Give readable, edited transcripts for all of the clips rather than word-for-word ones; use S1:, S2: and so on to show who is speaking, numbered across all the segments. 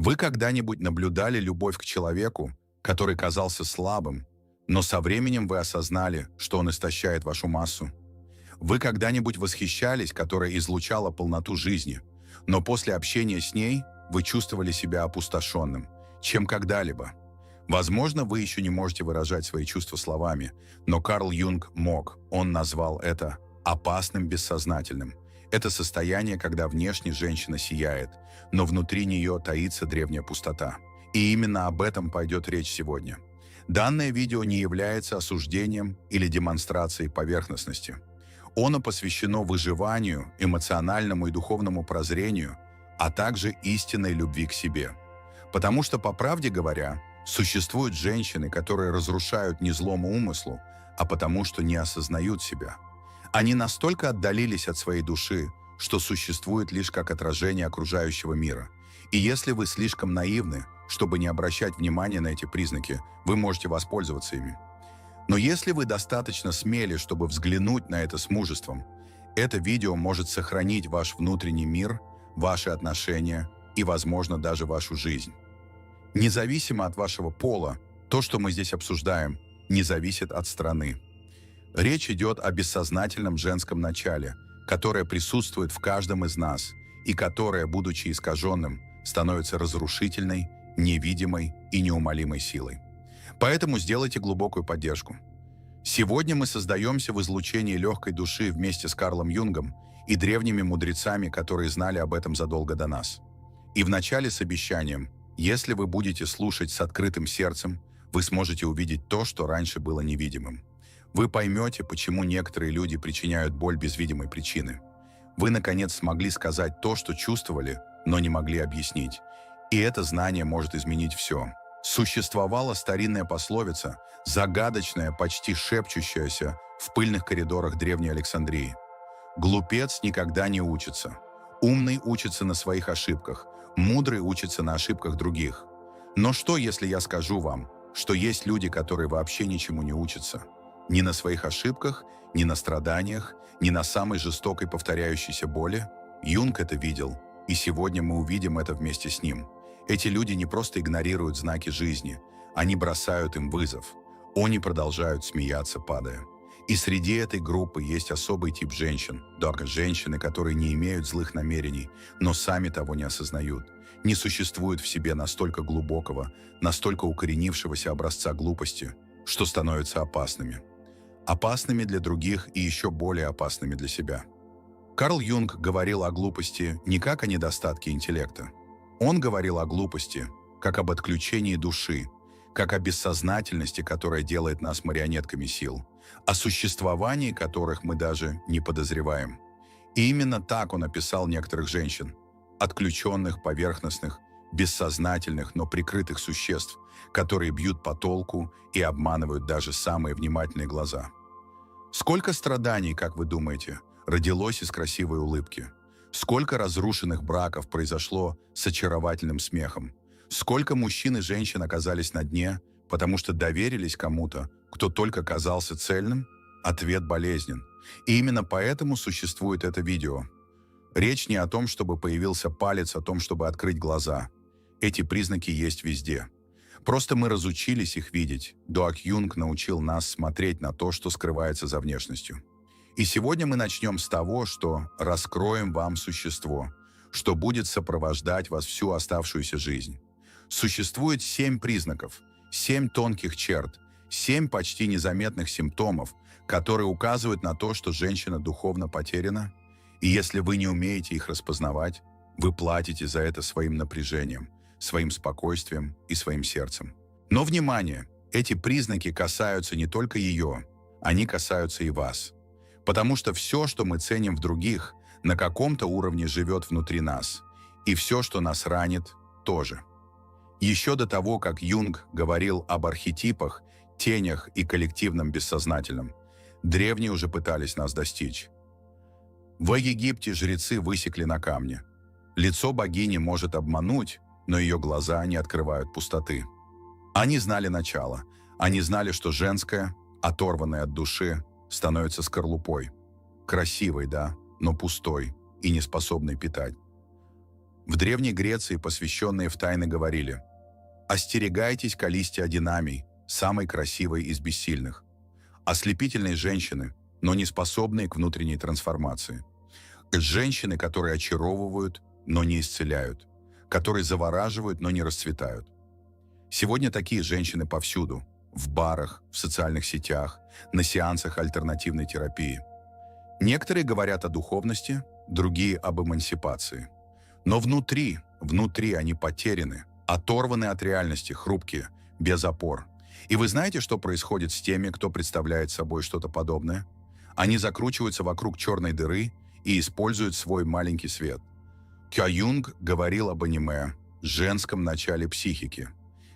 S1: Вы когда-нибудь наблюдали любовь к человеку, который казался слабым, но со временем вы осознали, что он истощает вашу массу? Вы когда-нибудь восхищались, которая излучала полноту жизни, но после общения с ней вы чувствовали себя опустошенным, чем когда-либо? Возможно, вы еще не можете выражать свои чувства словами, но Карл Юнг мог. Он назвал это опасным бессознательным. Это состояние, когда внешне женщина сияет, но внутри нее таится древняя пустота. И именно об этом пойдет речь сегодня. Данное видео не является осуждением или демонстрацией поверхностности. Оно посвящено выживанию, эмоциональному и духовному прозрению, а также истинной любви к себе. Потому что, по правде говоря, существуют женщины, которые разрушают не злому умыслу, а потому что не осознают себя. Они настолько отдалились от своей души, что существуют лишь как отражение окружающего мира. И если вы слишком наивны, чтобы не обращать внимания на эти признаки, вы можете воспользоваться ими. Но если вы достаточно смели, чтобы взглянуть на это с мужеством, это видео может сохранить ваш внутренний мир, ваши отношения и, возможно, даже вашу жизнь. Независимо от вашего пола, то, что мы здесь обсуждаем, не зависит от страны. Речь идет о бессознательном женском начале, которое присутствует в каждом из нас и которое, будучи искаженным, становится разрушительной, невидимой и неумолимой силой. Поэтому сделайте глубокую поддержку. Сегодня мы создаемся в излучении легкой души вместе с Карлом Юнгом и древними мудрецами, которые знали об этом задолго до нас. И вначале с обещанием: если вы будете слушать с открытым сердцем, вы сможете увидеть то, что раньше было невидимым. Вы поймете, почему некоторые люди причиняют боль без видимой причины. Вы, наконец, смогли сказать то, что чувствовали, но не могли объяснить. И это знание может изменить все. Существовала старинная пословица, загадочная, почти шепчущаяся в пыльных коридорах Древней Александрии. Глупец никогда не учится. Умный учится на своих ошибках, мудрый учится на ошибках других. Но что, если я скажу вам, что есть люди, которые вообще ничему не учатся? Ни на своих ошибках, ни на страданиях, ни на самой жестокой повторяющейся боли? Юнг это видел, и сегодня мы увидим это вместе с ним. Эти люди не просто игнорируют знаки жизни, они бросают им вызов. Они продолжают смеяться, падая. И среди этой группы есть особый тип женщин, только женщины, которые не имеют злых намерений, но сами того не осознают. Не существует в себе настолько глубокого, настолько укоренившегося образца глупости, что становятся опасными. Опасными для других и еще более опасными для себя. Карл Юнг говорил о глупости не как о недостатке интеллекта. Он говорил о глупости, как об отключении души, как о бессознательности, которая делает нас марионетками сил, о существовании которых мы даже не подозреваем. И именно так он описал некоторых женщин, отключенных, поверхностных, бессознательных, но прикрытых существ, которые бьют по толку и обманывают даже самые внимательные глаза. Сколько страданий, как вы думаете, родилось из красивой улыбки? Сколько разрушенных браков произошло с очаровательным смехом? Сколько мужчин и женщин оказались на дне, потому что доверились кому-то, кто только казался цельным? Ответ болезнен. И именно поэтому существует это видео. Речь не о том, чтобы появился палец, о том, чтобы открыть глаза. Эти признаки есть везде. Просто мы разучились их видеть. Юнг научил нас смотреть на то, что скрывается за внешностью. И сегодня мы начнем с того, что раскроем вам существо, что будет сопровождать вас всю оставшуюся жизнь. Существует 7 признаков, 7 тонких черт, 7 почти незаметных симптомов, которые указывают на то, что женщина духовно потеряна. И если вы не умеете их распознавать, вы платите за это своим напряжением, своим спокойствием и своим сердцем. Но, внимание, эти признаки касаются не только ее, они касаются и вас. Потому что все, что мы ценим в других, на каком-то уровне живет внутри нас. И все, что нас ранит, тоже. Еще до того, как Юнг говорил об архетипах, тенях и коллективном бессознательном, древние уже пытались нас достичь. В Египте жрецы высекли на камне. Лицо богини может обмануть, но ее глаза не открывают пустоты. Они знали начало. Они знали, что женское, оторванное от души, становится скорлупой. Красивой, да, но пустой и неспособной питать. В Древней Греции посвященные в тайны говорили: «Остерегайтесь Калисти Одинамий, самой красивой из бессильных, ослепительной женщины, но не способной к внутренней трансформации. Женщины, которые очаровывают, но не исцеляют, которые завораживают, но не расцветают». Сегодня такие женщины повсюду: в барах, в социальных сетях, на сеансах альтернативной терапии. Некоторые говорят о духовности, другие об эмансипации. Но внутри они потеряны, оторваны от реальности, хрупкие, без опор. И вы знаете, что происходит с теми, кто представляет собой что-то подобное? Они закручиваются вокруг черной дыры и используют свой маленький свет. Карл Юнг говорил об аниме, женском начале психики.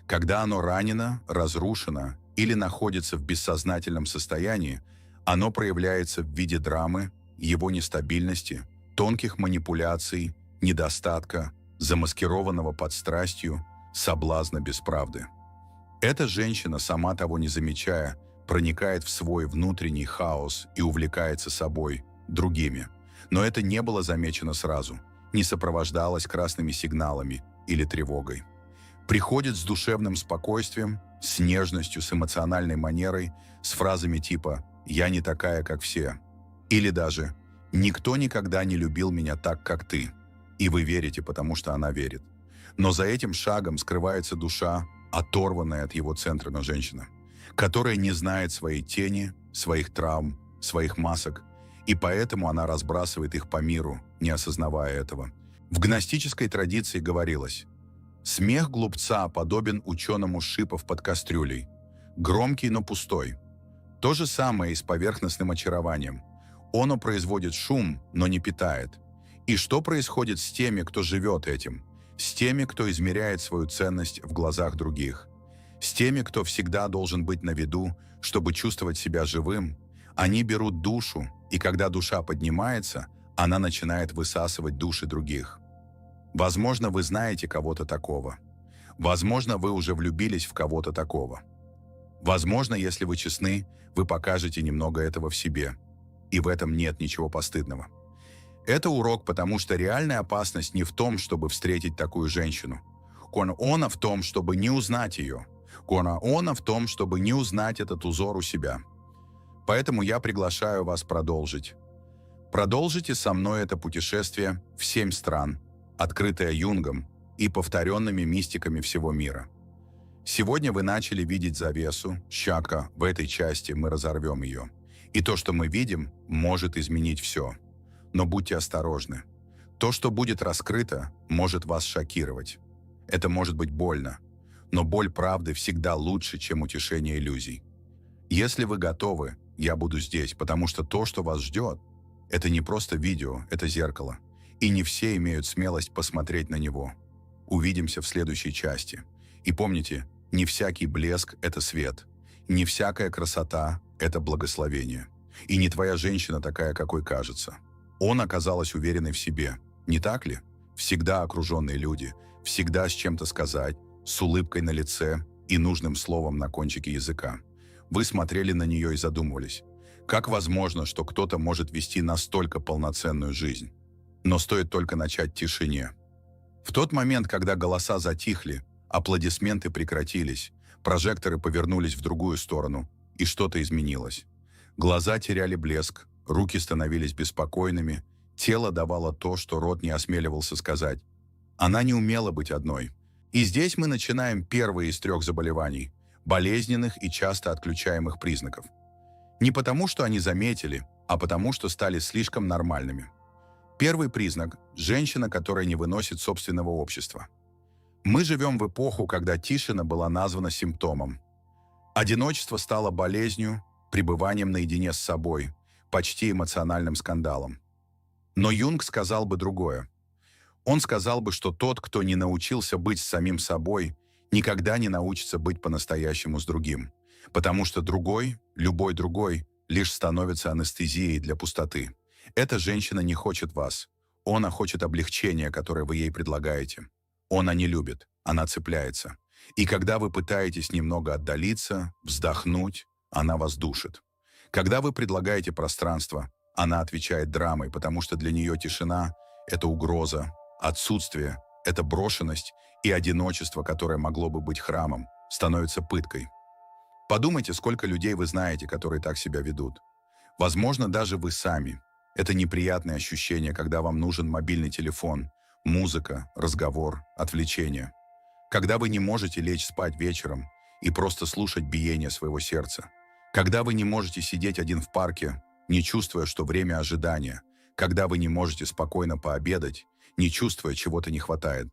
S1: Когда оно ранено, разрушено или находится в бессознательном состоянии, оно проявляется в виде драмы, его нестабильности, тонких манипуляций, недостатка, замаскированного под страстью, соблазна без правды. Эта женщина, сама того не замечая, проникает в свой внутренний хаос и увлекается собой, другими. Но это не было замечено сразу, не сопровождалось красными сигналами или тревогой. Приходит с душевным спокойствием, с нежностью, с эмоциональной манерой, с фразами типа «я не такая, как все». Или даже «никто никогда не любил меня так, как ты». И вы верите, потому что она верит. Но за этим шагом скрывается душа, оторванная от его центра, но женщина, которая не знает своей тени, своих травм, своих масок, и поэтому она разбрасывает их по миру, не осознавая этого. В гностической традиции говорилось: «Смех глупца подобен ученому шипов под кастрюлей, громкий, но пустой». То же самое и с поверхностным очарованием. Оно производит шум, но не питает. И что происходит с теми, кто живет этим? С теми, кто измеряет свою ценность в глазах других? С теми, кто всегда должен быть на виду, чтобы чувствовать себя живым? Они берут душу, и когда душа поднимается, она начинает высасывать души других. Возможно, вы знаете кого-то такого. Возможно, вы уже влюбились в кого-то такого. Возможно, если вы честны, вы покажете немного этого в себе. И в этом нет ничего постыдного. Это урок, потому что реальная опасность не в том, чтобы встретить такую женщину. Она в том, чтобы не узнать ее. Она в том, чтобы не узнать этот узор у себя. Поэтому я приглашаю вас продолжить. Продолжите со мной это путешествие в 7 стран, открытое Юнгом и повторенными мистиками всего мира. Сегодня вы начали видеть завесу, щака, в этой части мы разорвем ее. И то, что мы видим, может изменить все. Но будьте осторожны. То, что будет раскрыто, может вас шокировать. Это может быть больно. Но боль правды всегда лучше, чем утешение иллюзий. Если вы готовы, я буду здесь, потому что то, что вас ждет, это не просто видео, это зеркало. И не все имеют смелость посмотреть на него. Увидимся в следующей части. И помните, не всякий блеск – это свет. Не всякая красота – это благословение. И не твоя женщина такая, какой кажется. Он оказалась уверенной в себе. Не так ли? Всегда окруженные люди, всегда с чем-то сказать, с улыбкой на лице и нужным словом на кончике языка. Вы смотрели на нее и задумывались. Как возможно, что кто-то может вести настолько полноценную жизнь? Но стоит только начать тишине. В тот момент, когда голоса затихли, аплодисменты прекратились, прожекторы повернулись в другую сторону, и что-то изменилось. Глаза теряли блеск, руки становились беспокойными, тело давало то, что рот не осмеливался сказать. Она не умела быть одной. И здесь мы начинаем первые из 3 заболеваний, болезненных и часто отключаемых признаков. Не потому, что они заметили, а потому, что стали слишком нормальными. Первый признак – женщина, которая не выносит собственного общества. Мы живем в эпоху, когда тишина была названа симптомом. Одиночество стало болезнью, пребыванием наедине с собой, почти эмоциональным скандалом. Но Юнг сказал бы другое. Он сказал бы, что тот, кто не научился быть с самим собой, никогда не научится быть по-настоящему с другим, потому что другой, любой другой, лишь становится анестезией для пустоты. Эта женщина не хочет вас. Она хочет облегчения, которое вы ей предлагаете. Она не любит, она цепляется. И когда вы пытаетесь немного отдалиться, вздохнуть, она вас душит. Когда вы предлагаете пространство, она отвечает драмой, потому что для нее тишина – это угроза, Отсутствие, эта брошенность и одиночество, которое могло бы быть храмом, становится пыткой. Подумайте, сколько людей вы знаете, которые так себя ведут. Возможно, даже вы сами. Это неприятное ощущение, когда вам нужен мобильный телефон, музыка, разговор, отвлечение. Когда вы не можете лечь спать вечером и просто слушать биение своего сердца. Когда вы не можете сидеть один в парке, не чувствуя, что время ожидания. Когда вы не можете спокойно пообедать, не чувствуя, чего-то не хватает.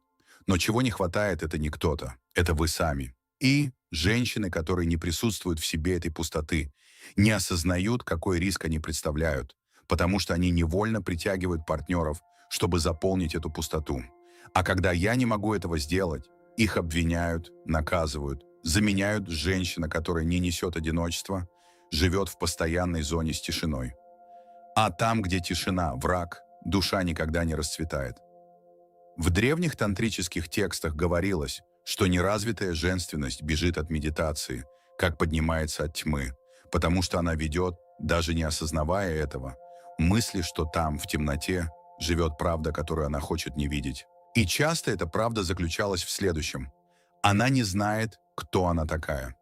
S1: Но чего не хватает, это не кто-то, это вы сами. И женщины, которые не присутствуют в себе этой пустоты, не осознают, какой риск они представляют, потому что они невольно притягивают партнеров, чтобы заполнить эту пустоту. А когда я не могу этого сделать, их обвиняют, наказывают, заменяют женщина, которая не несет одиночества, живет в постоянной зоне с тишиной. А там, где тишина, враг, душа никогда не расцветает. В древних тантрических текстах говорилось, что неразвитая женственность бежит от медитации, как поднимается от тьмы, потому что она ведет, даже не осознавая этого, мысли, что там, в темноте, живет правда, которую она хочет не видеть. И часто эта правда заключалась в следующем. Она не знает, кто она такая.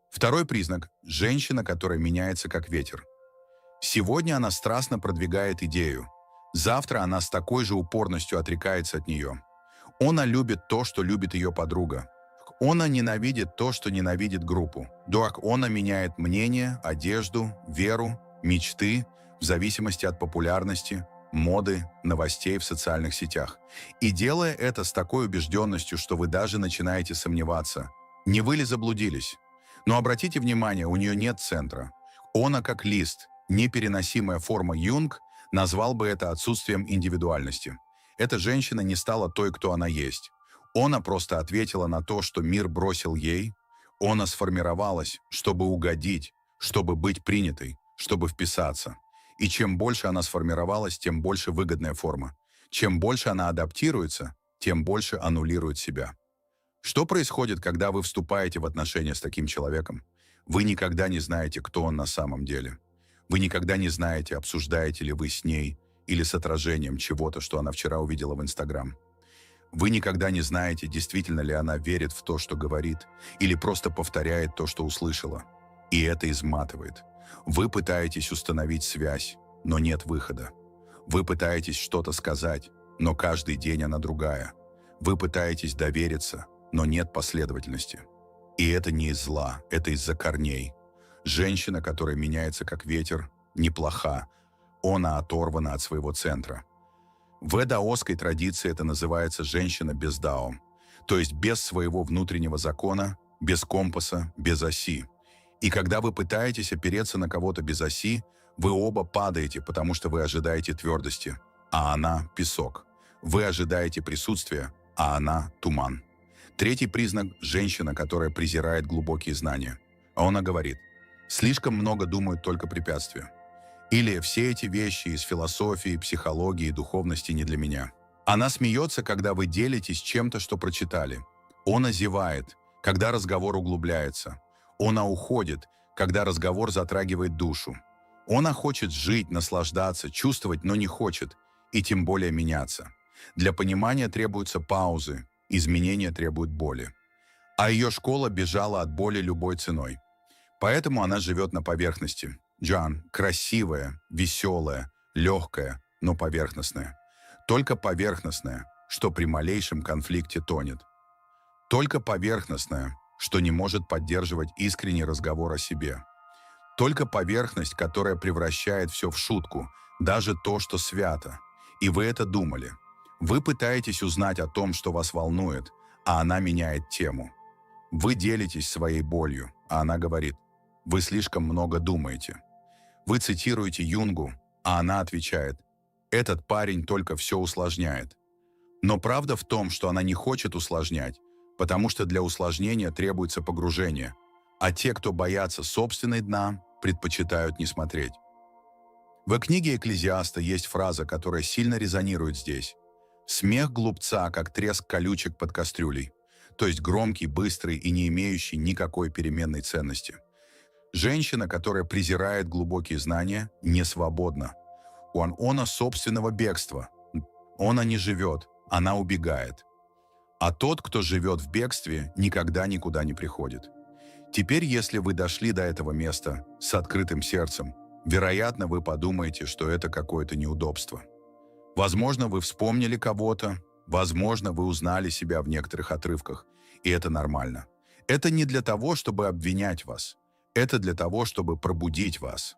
S1: Второй признак – женщина, которая меняется как ветер. Сегодня она страстно продвигает идею. Завтра она с такой же упорностью отрекается от нее. Она любит то, что любит ее подруга. Она ненавидит то, что ненавидит группу. Она меняет мнение, одежду, веру, мечты в зависимости от популярности, моды, новостей в социальных сетях. И делая это с такой убежденностью, что вы даже начинаете сомневаться. Не вы ли заблудились? Но обратите внимание, у нее нет центра. Она как лист, непереносимая форма. Юнг назвал бы это отсутствием индивидуальности. Эта женщина не стала той, кто она есть. Она просто ответила на то, что мир бросил ей. Она сформировалась, чтобы угодить, чтобы быть принятой, чтобы вписаться. И чем больше она сформировалась, тем больше выгодная форма. Чем больше она адаптируется, тем больше аннулирует себя. Что происходит, когда вы вступаете в отношения с таким человеком? Вы никогда не знаете, кто он на самом деле. Вы никогда не знаете, обсуждаете ли вы с ней или с отражением чего-то, что она вчера увидела в Инстаграм. Вы никогда не знаете, действительно ли она верит в то, что говорит, или просто повторяет то, что услышала. И это изматывает. Вы пытаетесь установить связь, но нет выхода. Вы пытаетесь что-то сказать, но каждый день она другая. Вы пытаетесь довериться, но нет последовательности. И это не из зла, это из-за корней. Женщина, которая меняется как ветер, неплоха. Она оторвана от своего центра. В даосской традиции это называется женщина без дао, то есть без своего внутреннего закона, без компаса, без оси. И когда вы пытаетесь опереться на кого-то без оси, вы оба падаете, потому что вы ожидаете твердости, а она – песок. Вы ожидаете присутствия, а она – туман. Третий признак – женщина, которая презирает глубокие знания. А она говорит: слишком много думают только препятствия. Или все эти вещи из философии, психологии, духовности не для меня. Она смеется, когда вы делитесь чем-то, что прочитали. Она зевает, когда разговор углубляется. Она уходит, когда разговор затрагивает душу. Она хочет жить, наслаждаться, чувствовать, но не хочет, и тем более меняться. Для понимания требуются паузы, изменения требуют боли. А ее школа бежала от боли любой ценой. Поэтому она живет на поверхности. Джан – красивая, веселая, легкая, но поверхностная. Только поверхностная, что при малейшем конфликте тонет. Только поверхностная, что не может поддерживать искренний разговор о себе. Только поверхность, которая превращает все в шутку, даже то, что свято. И вы это думали. Вы пытаетесь узнать о том, что вас волнует, а она меняет тему. Вы делитесь своей болью, а она говорит: вы слишком много думаете. Вы цитируете Юнгу, а она отвечает: этот парень только все усложняет. Но правда в том, что она не хочет усложнять, потому что для усложнения требуется погружение, а те, кто боятся собственной дна, предпочитают не смотреть. В книге Экклезиаста есть фраза, которая сильно резонирует здесь. Смех глупца, как треск колючек под кастрюлей, то есть громкий, быстрый и не имеющий никакой переменной ценности. Женщина, которая презирает глубокие знания, не свободна. Она собственного бегства. Она не живет, она убегает. А тот, кто живет в бегстве, никогда никуда не приходит. Теперь, если вы дошли до этого места с открытым сердцем, вероятно, вы подумаете, что это какое-то неудобство. Возможно, вы вспомнили кого-то, возможно, вы узнали себя в некоторых отрывках, и это нормально. Это не для того, чтобы обвинять вас. Это для того, чтобы пробудить вас.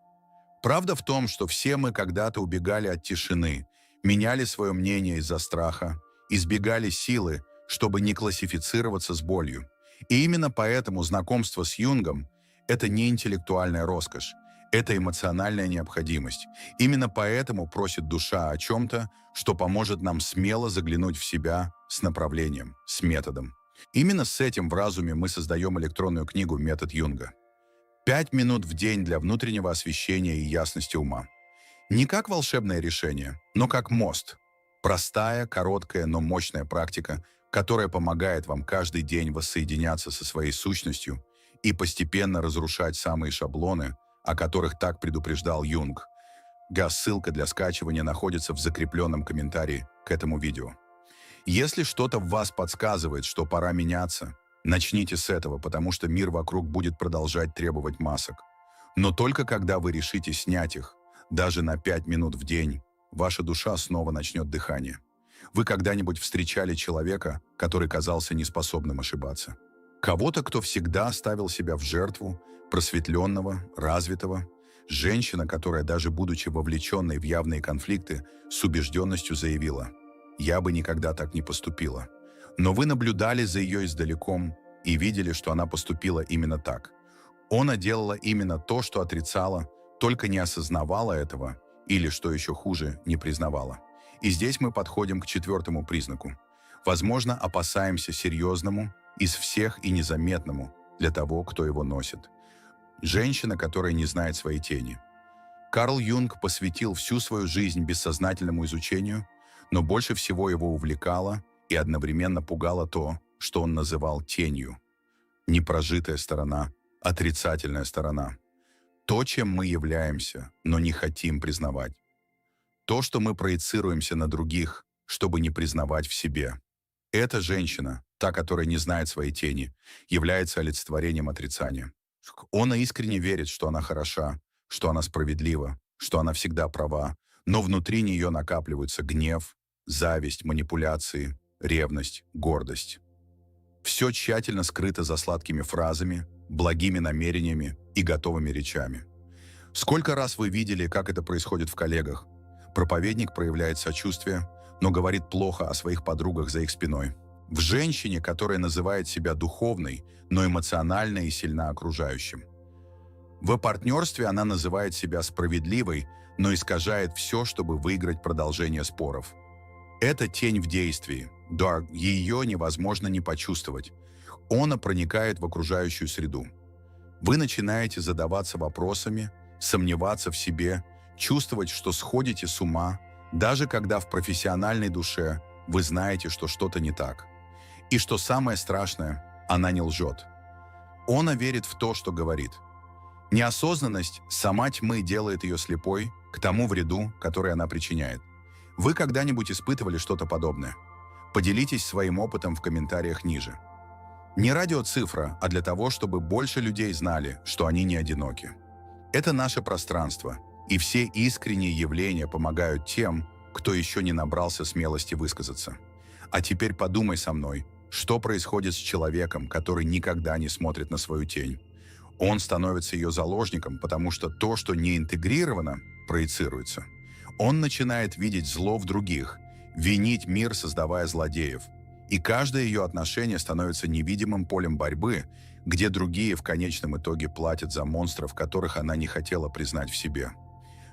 S1: Правда в том, что все мы когда-то убегали от тишины, меняли свое мнение из-за страха, избегали силы, чтобы не классифицироваться с болью. И именно поэтому знакомство с Юнгом – это не интеллектуальная роскошь, это эмоциональная необходимость. Именно поэтому просит душа о чем-то, что поможет нам смело заглянуть в себя с направлением, с методом. Именно с этим в разуме мы создаем электронную книгу «Метод Юнга». 5 минут в день для внутреннего освещения и ясности ума. Не как волшебное решение, но как мост. Простая, короткая, но мощная практика, которая помогает вам каждый день воссоединяться со своей сущностью и постепенно разрушать самые шаблоны, о которых так предупреждал Юнг. Ссылка для скачивания находится в закрепленном комментарии к этому видео. Если что-то в вас подсказывает, что пора меняться, начните с этого, потому что мир вокруг будет продолжать требовать масок. Но только когда вы решите снять их, даже на 5 минут в день, ваша душа снова начнет дыхание. Вы когда-нибудь встречали человека, который казался неспособным ошибаться? Кого-то, кто всегда ставил себя в жертву, просветленного, развитого? Женщина, которая, даже будучи вовлеченной в явные конфликты, с убежденностью заявила: «Я бы никогда так не поступила». Но вы наблюдали за ее издалеком и видели, что она поступила именно так. Она делала именно то, что отрицала, только не осознавала этого или, что еще хуже, не признавала. И здесь мы подходим к 4-му признаку. Возможно, опасаемся серьезному из всех и незаметному для того, кто его носит. Женщина, которая не знает своей тени. Карл Юнг посвятил всю свою жизнь бессознательному изучению, но больше всего его увлекало и одновременно пугало то, что он называл тенью. Непрожитая сторона, отрицательная сторона. То, чем мы являемся, но не хотим признавать. То, что мы проецируемся на других, чтобы не признавать в себе. Эта женщина, та, которая не знает своей тени, является олицетворением отрицания. Она искренне верит, что она хороша, что она справедлива, что она всегда права, но внутри нее накапливаются гнев, зависть, манипуляции, ревность, гордость. Все тщательно скрыто за сладкими фразами, благими намерениями и готовыми речами. Сколько раз вы видели, как это происходит в коллегах? Проповедник проявляет сочувствие, но говорит плохо о своих подругах за их спиной. В женщине, которая называет себя духовной, но эмоционально и сильна окружающим. В партнерстве она называет себя справедливой, но искажает все, чтобы выиграть продолжение споров. Это тень в действии. Да, ее невозможно не почувствовать. Она проникает в окружающую среду. Вы начинаете задаваться вопросами, сомневаться в себе, чувствовать, что сходите с ума, даже когда в профессиональной душе вы знаете, что что-то не так. И что самое страшное, она не лжет. Она верит в то, что говорит. Неосознанность сама тьмы делает ее слепой к тому вреду, который она причиняет. Вы когда-нибудь испытывали что-то подобное? Поделитесь своим опытом в комментариях ниже. Не радиоцифра, а для того, чтобы больше людей знали, что они не одиноки. Это наше пространство, и все искренние явления помогают тем, кто еще не набрался смелости высказаться. А теперь подумай со мной, что происходит с человеком, который никогда не смотрит на свою тень. Он становится ее заложником, потому что то, что не интегрировано, проецируется. Он начинает видеть зло в других, винить мир, создавая злодеев. И каждое ее отношение становится невидимым полем борьбы, где другие в конечном итоге платят за монстров, которых она не хотела признать в себе.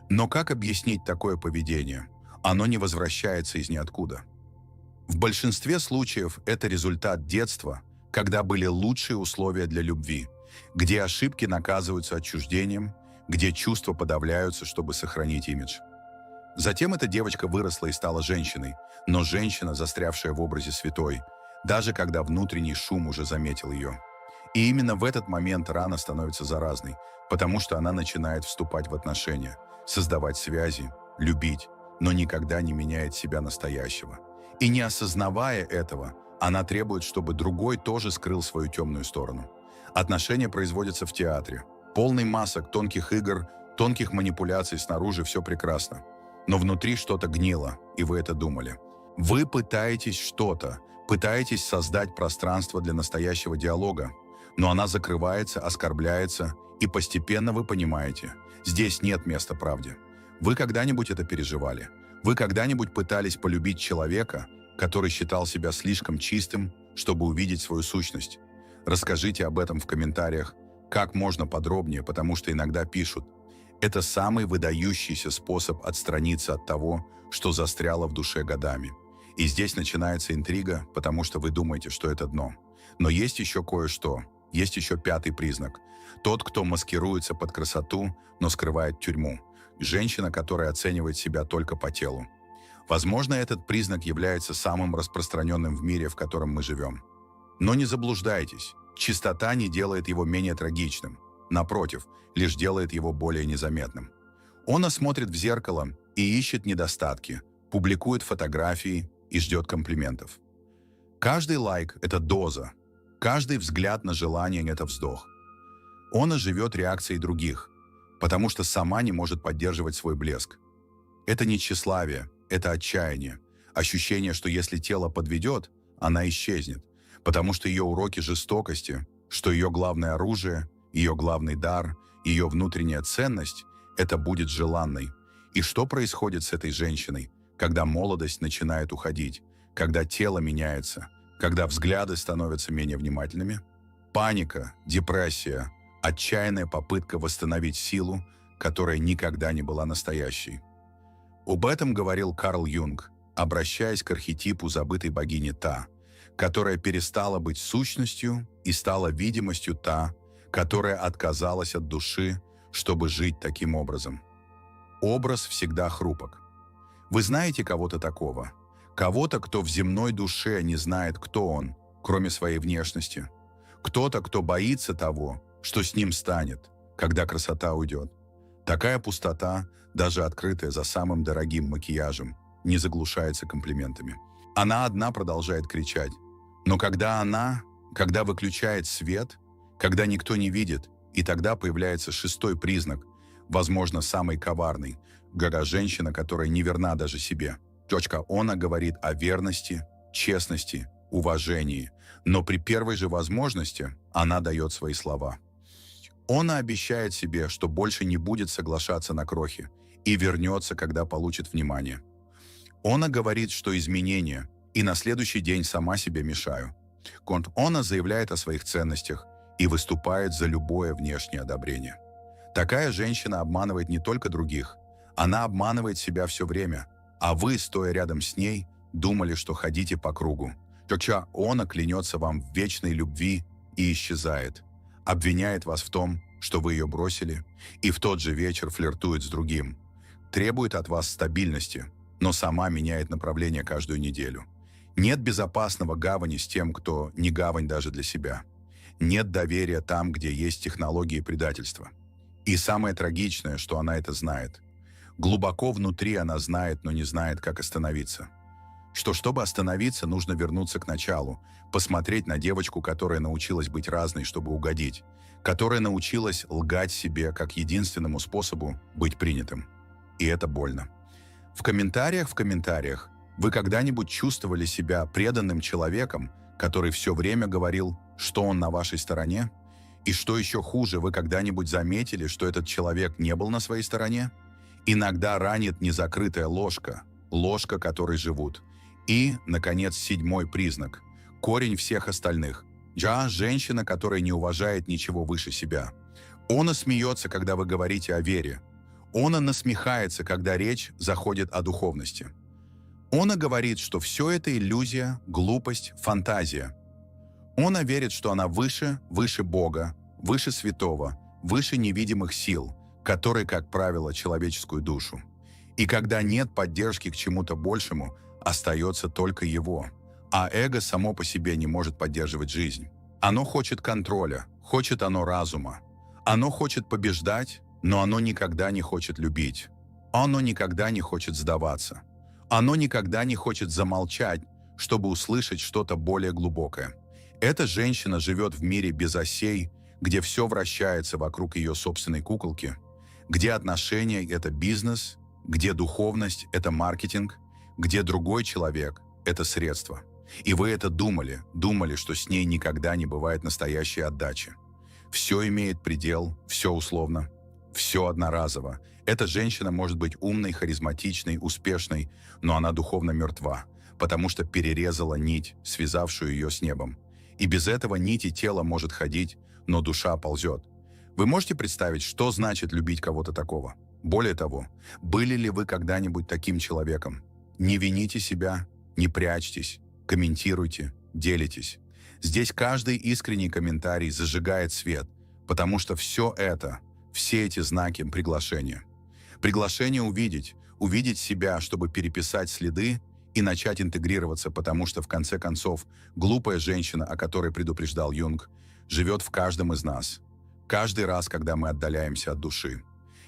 S1: Но как объяснить такое поведение? Оно не возвращается из ниоткуда. В большинстве случаев это результат детства, когда были лучшие условия для любви, где ошибки наказываются отчуждением, где чувства подавляются, чтобы сохранить имидж. Затем эта девочка выросла и стала женщиной, но женщина, застрявшая в образе святой, даже когда внутренний шум уже заметил ее. И именно в этот момент рана становится заразной, потому что она начинает вступать в отношения, создавать связи, любить, но никогда не меняет себя настоящего. И не осознавая этого, она требует, чтобы другой тоже скрыл свою темную сторону. Отношения производятся в театре. Полный масок, тонких игр, тонких манипуляций снаружи все прекрасно. Но внутри что-то гнило, и вы это думали. Вы пытаетесь пытаетесь создать пространство для настоящего диалога, но она закрывается, оскорбляется, и постепенно вы понимаете, здесь нет места правде. Вы когда-нибудь это переживали? Вы когда-нибудь пытались полюбить человека, который считал себя слишком чистым, чтобы увидеть свою сущность? Расскажите об этом в комментариях, как можно подробнее, потому что иногда пишут. Это самый выдающийся способ отстраниться от того, что застряло в душе годами. И здесь начинается интрига, потому что вы думаете, что это дно. Но есть еще кое-что. Есть еще пятый признак. Тот, кто маскируется под красоту, но скрывает тюрьму. Женщина, которая оценивает себя только по телу. Возможно, этот признак является самым распространенным в мире, в котором мы живем. Но не заблуждайтесь. Чистота не делает его менее трагичным. Напротив, лишь делает его более незаметным. Он смотрит в зеркало и ищет недостатки, публикует фотографии и ждет комплиментов. Каждый лайк – это доза. Каждый взгляд на желание – это вздох. Она живет реакцией других, потому что сама не может поддерживать свой блеск. Это не тщеславие, это отчаяние. Ощущение, что если тело подведет, она исчезнет, потому что ее уроки жестокости, что ее главное оружие, ее главный дар, ее внутренняя ценность – это будет желанной. И что происходит с этой женщиной, когда молодость начинает уходить, когда тело меняется, когда взгляды становятся менее внимательными? Паника, депрессия, отчаянная попытка восстановить силу, которая никогда не была настоящей. Об этом говорил Карл Юнг, обращаясь к архетипу забытой богини Та, которая перестала быть сущностью и стала видимостью Та, которая отказалась от души, чтобы жить таким образом. Образ всегда хрупок. Вы знаете кого-то такого? Кого-то, кто в земной душе не знает, кто он, кроме своей внешности? Кто-то, кто боится того, что с ним станет, когда красота уйдет. Такая пустота, даже открытая за самым дорогим макияжем, не заглушается комплиментами. Она одна продолжает кричать. Но когда выключает свет, когда никто не видит, и тогда появляется шестой признак, возможно, самый коварный, женщина, которая не верна даже себе. Она говорит о верности, честности, уважении, но при первой же возможности она дает свои слова. Она обещает себе, что больше не будет соглашаться на крохи и вернется, когда получит внимание. Она говорит, что изменения, и на следующий день сама себе мешаю. Она заявляет о своих ценностях и выступает за любое внешнее одобрение. Такая женщина обманывает не только других, она обманывает себя все время, а вы, стоя рядом с ней, думали, что ходите по кругу. Она клянется вам в вечной любви и исчезает, обвиняет вас в том, что вы ее бросили, и в тот же вечер флиртует с другим, требует от вас стабильности, но сама меняет направление каждую неделю. Нет безопасного гавани с тем, кто не гавань даже для себя. Нет доверия там, где есть технологии предательства. И самое трагичное, что она это знает. Глубоко внутри она знает, но не знает, как остановиться. Чтобы остановиться, нужно вернуться к началу, посмотреть на девочку, которая научилась быть разной, чтобы угодить, которая научилась лгать себе как единственному способу быть принятым. И это больно. В комментариях, вы когда-нибудь чувствовали себя преданным человеком, который все время говорил, что он на вашей стороне? И что еще хуже, вы когда-нибудь заметили, что этот человек не был на своей стороне? Иногда ранит незакрытая ложка, которой живут. И, наконец, седьмой признак – корень всех остальных. Женщина, которая не уважает ничего выше себя. Она смеется, когда вы говорите о вере. Она насмехается, когда речь заходит о духовности. Она говорит, что все это иллюзия, глупость, фантазия. Она верит, что она выше Бога, выше святого, выше невидимых сил, которые, как правило, человеческую душу. И когда нет поддержки к чему-то большему, остается только его. А эго само по себе не может поддерживать жизнь. Оно хочет контроля, хочет оно разума. Оно хочет побеждать, но оно никогда не хочет любить. Оно никогда не хочет сдаваться. Оно никогда не хочет замолчать, чтобы услышать что-то более глубокое. Эта женщина живет в мире без осей, где все вращается вокруг ее собственной куколки, где отношения – это бизнес, где духовность – это маркетинг, где другой человек – это средство. И вы это думали, что с ней никогда не бывает настоящей отдачи. Все имеет предел, все условно, все одноразово. Эта женщина может быть умной, харизматичной, успешной, но она духовно мертва, потому что перерезала нить, связавшую ее с небом. И без этого нити тело может ходить, но душа ползет. Вы можете представить, что значит любить кого-то такого? Более того, были ли вы когда-нибудь таким человеком? Не вините себя, не прячьтесь, комментируйте, делитесь. Здесь каждый искренний комментарий зажигает свет, потому что все эти знаки приглашения. Приглашение увидеть себя, чтобы переписать следы и начать интегрироваться, потому что, в конце концов, глупая женщина, о которой предупреждал Юнг, живет в каждом из нас. Каждый раз, когда мы отдаляемся от души.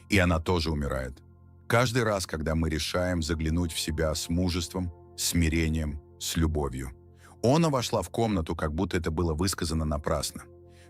S1: И она тоже умирает. Каждый раз, когда мы решаем заглянуть в себя с мужеством, смирением, с любовью. Она вошла в комнату, как будто это было высказано напрасно.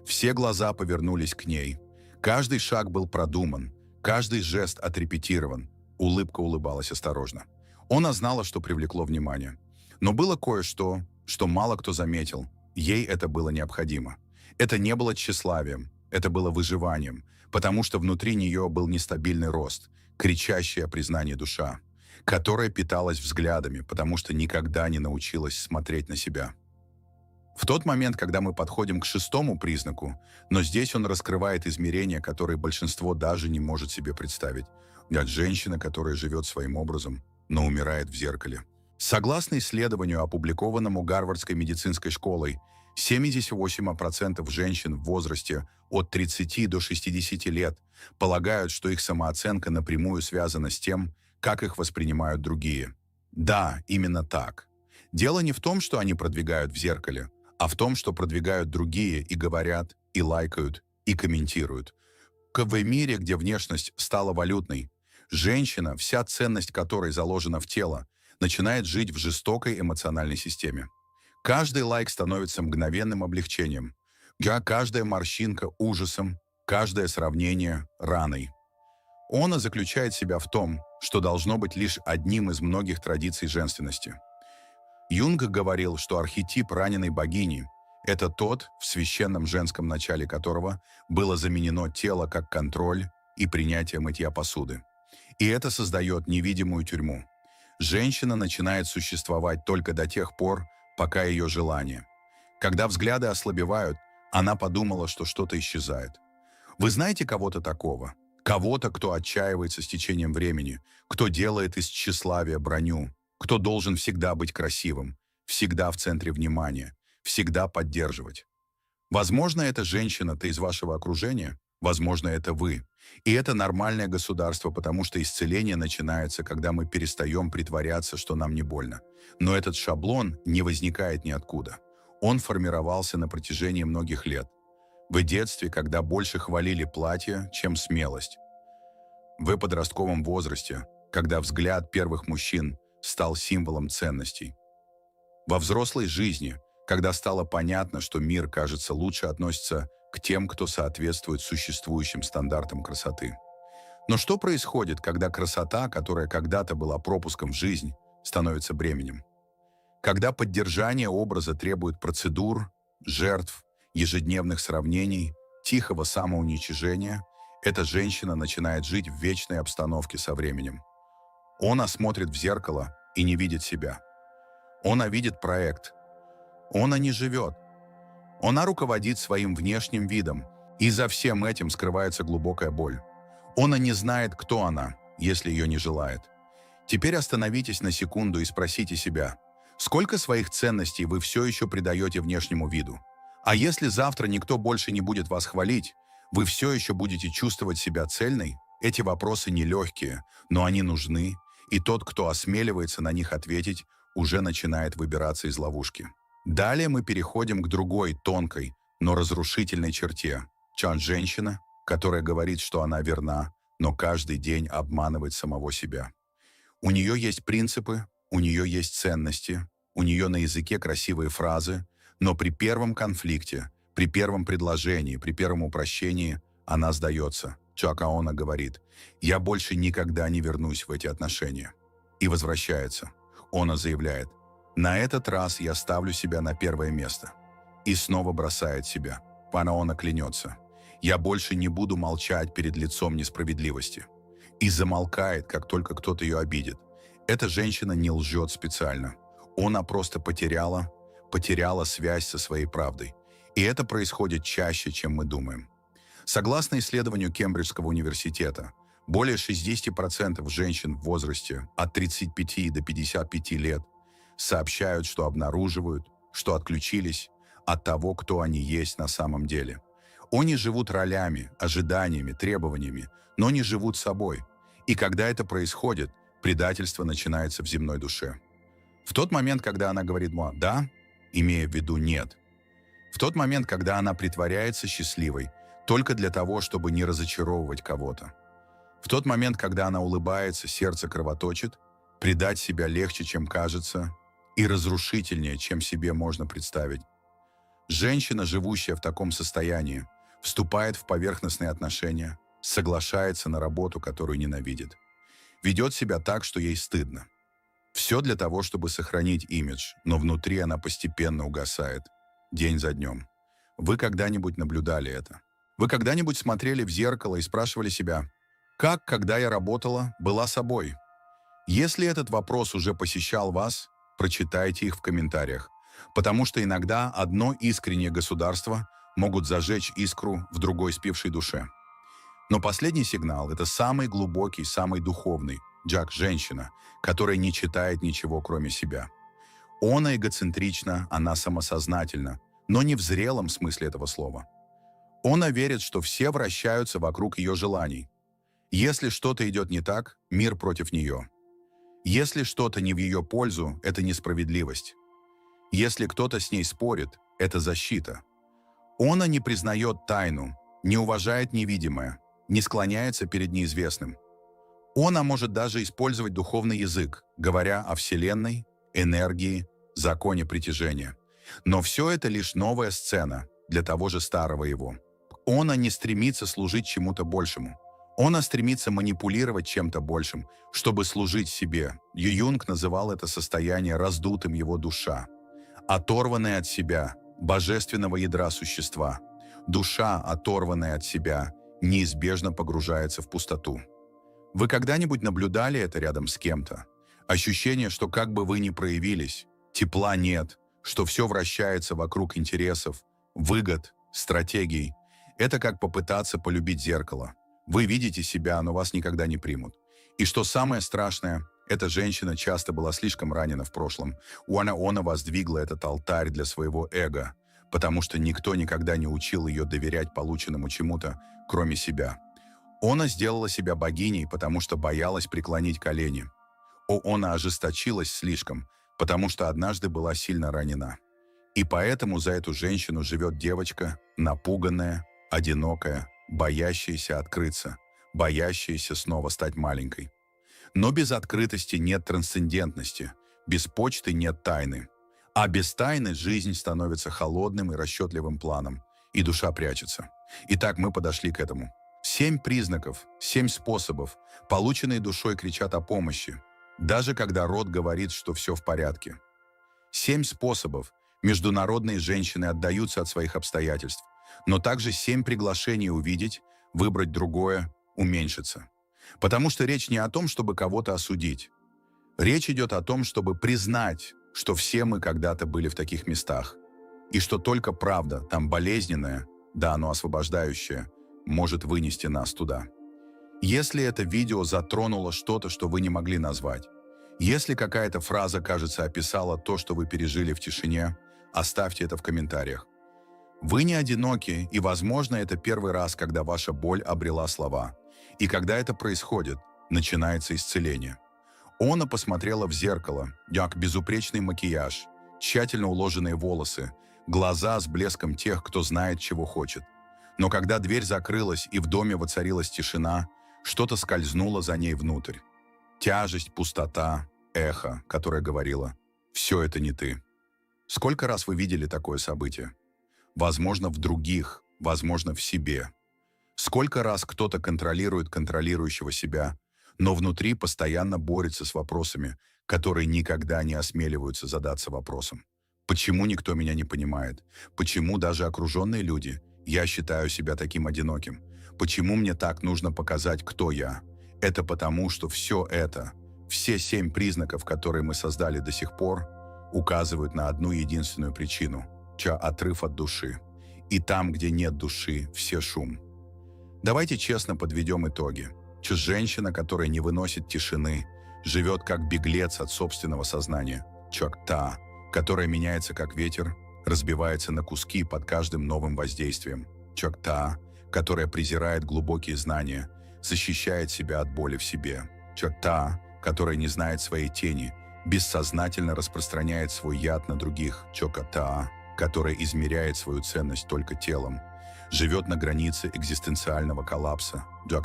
S1: Все глаза повернулись к ней. Каждый шаг был продуман, каждый жест отрепетирован. Улыбка улыбалась осторожно. Она знала, что привлекло внимание. Но было кое-что, что мало кто заметил. Ей это было необходимо. Это не было тщеславием, это было выживанием, потому что внутри нее был нестабильный рост, кричащая о признании душа, которая питалась взглядами, потому что никогда не научилась смотреть на себя. В тот момент, когда мы подходим к шестому признаку, но здесь он раскрывает измерения, которые большинство даже не может себе представить. От женщины, которая живет своим образом, но умирает в зеркале. Согласно исследованию, опубликованному Гарвардской медицинской школой, 78% женщин в возрасте от 30 до 60 лет полагают, что их самооценка напрямую связана с тем, как их воспринимают другие. Да, именно так. Дело не в том, что они продвигают в зеркале, а в том, что продвигают другие и говорят, и лайкают, и комментируют. В мире, где внешность стала валютной, женщина, вся ценность которой заложена в тело, начинает жить в жестокой эмоциональной системе. Каждый лайк становится мгновенным облегчением, каждая морщинка – ужасом, каждое сравнение – раной. Она заключает себя в том, что должно быть лишь одним из многих традиций женственности. Юнг говорил, что архетип раненой богини – это тот, в священном женском начале которого было заменено тело как контроль и принятие мытья посуды. И это создает невидимую тюрьму. Женщина начинает существовать только до тех пор, пока ее желание. Когда взгляды ослабевают, она подумала, что что-то исчезает. Вы знаете кого-то такого? Кого-то, кто отчаивается с течением времени, кто делает из тщеславия броню, кто должен всегда быть красивым, всегда в центре внимания, всегда поддерживать. Возможно, это женщина-то из вашего окружения, возможно, это вы. И это нормальное государство, потому что исцеление начинается, когда мы перестаем притворяться, что нам не больно. Но этот шаблон не возникает ниоткуда. Он формировался на протяжении многих лет. В детстве, когда больше хвалили платье, чем смелость. В подростковом возрасте, когда взгляд первых мужчин стал символом ценностей. Во взрослой жизни, когда стало понятно, что мир, кажется, лучше относится к тем, кто соответствует существующим стандартам красоты. Но что происходит, когда красота, которая когда-то была пропуском в жизнь, становится бременем? Когда поддержание образа требует процедур, жертв, ежедневных сравнений, тихого самоуничижения, эта женщина начинает жить в вечной обстановке со временем. Она смотрит в зеркало и не видит себя. Она видит проект. Она не живет. Она руководит своим внешним видом, и за всем этим скрывается глубокая боль. Она не знает, кто она, если ее не желает. Теперь остановитесь на секунду и спросите себя, сколько своих ценностей вы все еще придаете внешнему виду? А если завтра никто больше не будет вас хвалить, вы все еще будете чувствовать себя цельной? Эти вопросы нелегкие, но они нужны, и тот, кто осмеливается на них ответить, уже начинает выбираться из ловушки. Далее мы переходим к другой, тонкой, но разрушительной черте. Женщина, которая говорит, что она верна, но каждый день обманывает самого себя. У нее есть принципы, у нее есть ценности, у нее на языке красивые фразы, но при первом конфликте, при первом предложении, при первом упрощении она сдается. Чакаона говорит: «Я больше никогда не вернусь в эти отношения». И возвращается. Она заявляет: «На этот раз я ставлю себя на первое место». И снова бросает себя. Она клянется: «Я больше не буду молчать перед лицом несправедливости». И замолкает, как только кто-то ее обидит. Эта женщина не лжет специально. Она просто потеряла связь со своей правдой. И это происходит чаще, чем мы думаем. Согласно исследованию Кембриджского университета, более 60% женщин в возрасте от 35 до 55 лет сообщают, что обнаруживают, что отключились от того, кто они есть на самом деле. Они живут ролями, ожиданиями, требованиями, но не живут собой. И когда это происходит, предательство начинается в земной душе. В тот момент, когда она говорит «да», имея в виду «нет». В тот момент, когда она притворяется счастливой, только для того, чтобы не разочаровывать кого-то. В тот момент, когда она улыбается, сердце кровоточит, предать себя легче, чем кажется, и разрушительнее, чем себе можно представить. Женщина, живущая в таком состоянии, вступает в поверхностные отношения, соглашается на работу, которую ненавидит. Ведет себя так, что ей стыдно. Все для того, чтобы сохранить имидж, но внутри она постепенно угасает, день за днем. Вы когда-нибудь наблюдали это? Вы когда-нибудь смотрели в зеркало и спрашивали себя: «Как, когда я работала, была собой?» Если этот вопрос уже посещал вас, прочитайте их в комментариях, потому что иногда одно искреннее государство могут зажечь искру в другой спившей душе. Но последний сигнал – это самый глубокий, самый духовный. Женщина, которая не читает ничего, кроме себя. Она эгоцентрична, она самосознательна, но не в зрелом смысле этого слова. Она верит, что все вращаются вокруг ее желаний. Если что-то идет не так, мир против нее. Если что-то не в ее пользу, это несправедливость. Если кто-то с ней спорит, это защита. Она не признает тайну, не уважает невидимое, не склоняется перед неизвестным. Она может даже использовать духовный язык, говоря о Вселенной, энергии, законе притяжения. Но все это лишь новая сцена для того же старого его. Она не стремится служить чему-то большему. Она стремится манипулировать чем-то большим, чтобы служить себе. Юнг называл это состояние раздутым его душа. Оторванная от себя, божественного ядра существа. Душа, оторванная от себя, неизбежно погружается в пустоту. Вы когда-нибудь наблюдали это рядом с кем-то? Ощущение, что как бы вы ни проявились, тепла нет, что все вращается вокруг интересов, выгод, стратегий. Это как попытаться полюбить зеркало. Вы видите себя, но вас никогда не примут. И что самое страшное, эта женщина часто была слишком ранена в прошлом. Она воздвигла этот алтарь для своего эго, потому что никто никогда не учил ее доверять полученному чему-то, кроме себя. Она сделала себя богиней, потому что боялась преклонить колени. Она ожесточилась слишком, потому что однажды была сильно ранена. И поэтому за эту женщину живет девочка, напуганная, одинокая, боящаяся открыться, боящаяся снова стать маленькой. Но без открытости нет трансцендентности, без почты нет тайны. А без тайны жизнь становится холодным и расчетливым планом, и душа прячется. Итак, мы подошли к этому. 7 признаков, 7 способов, полученные душой, кричат о помощи, даже когда рот говорит, что все в порядке. 7 способов. Международные женщины отдаются от своих обстоятельств, но также 7 приглашений увидеть, выбрать другое, уменьшиться. Потому что речь не о том, чтобы кого-то осудить. Речь идет о том, чтобы признать, что все мы когда-то были в таких местах, и что только правда, там болезненная, да, но освобождающая, может вынести нас туда. Если это видео затронуло что-то, что вы не могли назвать, если какая-то фраза, кажется, описала то, что вы пережили в тишине, оставьте это в комментариях. Вы не одиноки, и, возможно, это первый раз, когда ваша боль обрела слова. И когда это происходит, начинается исцеление. Она посмотрела в зеркало, как безупречный макияж, тщательно уложенные волосы, глаза с блеском тех, кто знает, чего хочет. Но когда дверь закрылась и в доме воцарилась тишина, что-то скользнуло за ней внутрь. Тяжесть, пустота, эхо, которое говорило «все это не ты». Сколько раз вы видели такое событие? Возможно, в других, возможно, в себе. Сколько раз кто-то контролирует контролирующего себя, но внутри постоянно борется с вопросами, которые никогда не осмеливаются задаться вопросом. Почему никто меня не понимает? Почему даже окруженные люди, я считаю себя таким одиноким? Почему мне так нужно показать, кто я? Это потому, что все это, все 7 признаков, которые мы создали до сих пор, указывают на одну единственную причину – отрыв от души. И там, где нет души, все шум. Давайте честно подведем итоги. Женщина, которая не выносит тишины, живет как беглец от собственного сознания. Та, которая меняется как ветер, разбивается на куски под каждым новым воздействием. Та, которая презирает глубокие знания, защищает себя от боли в себе. Та, которая не знает своей тени, бессознательно распространяет свой яд на других. Та, которая измеряет свою ценность только телом, живет на границе экзистенциального коллапса.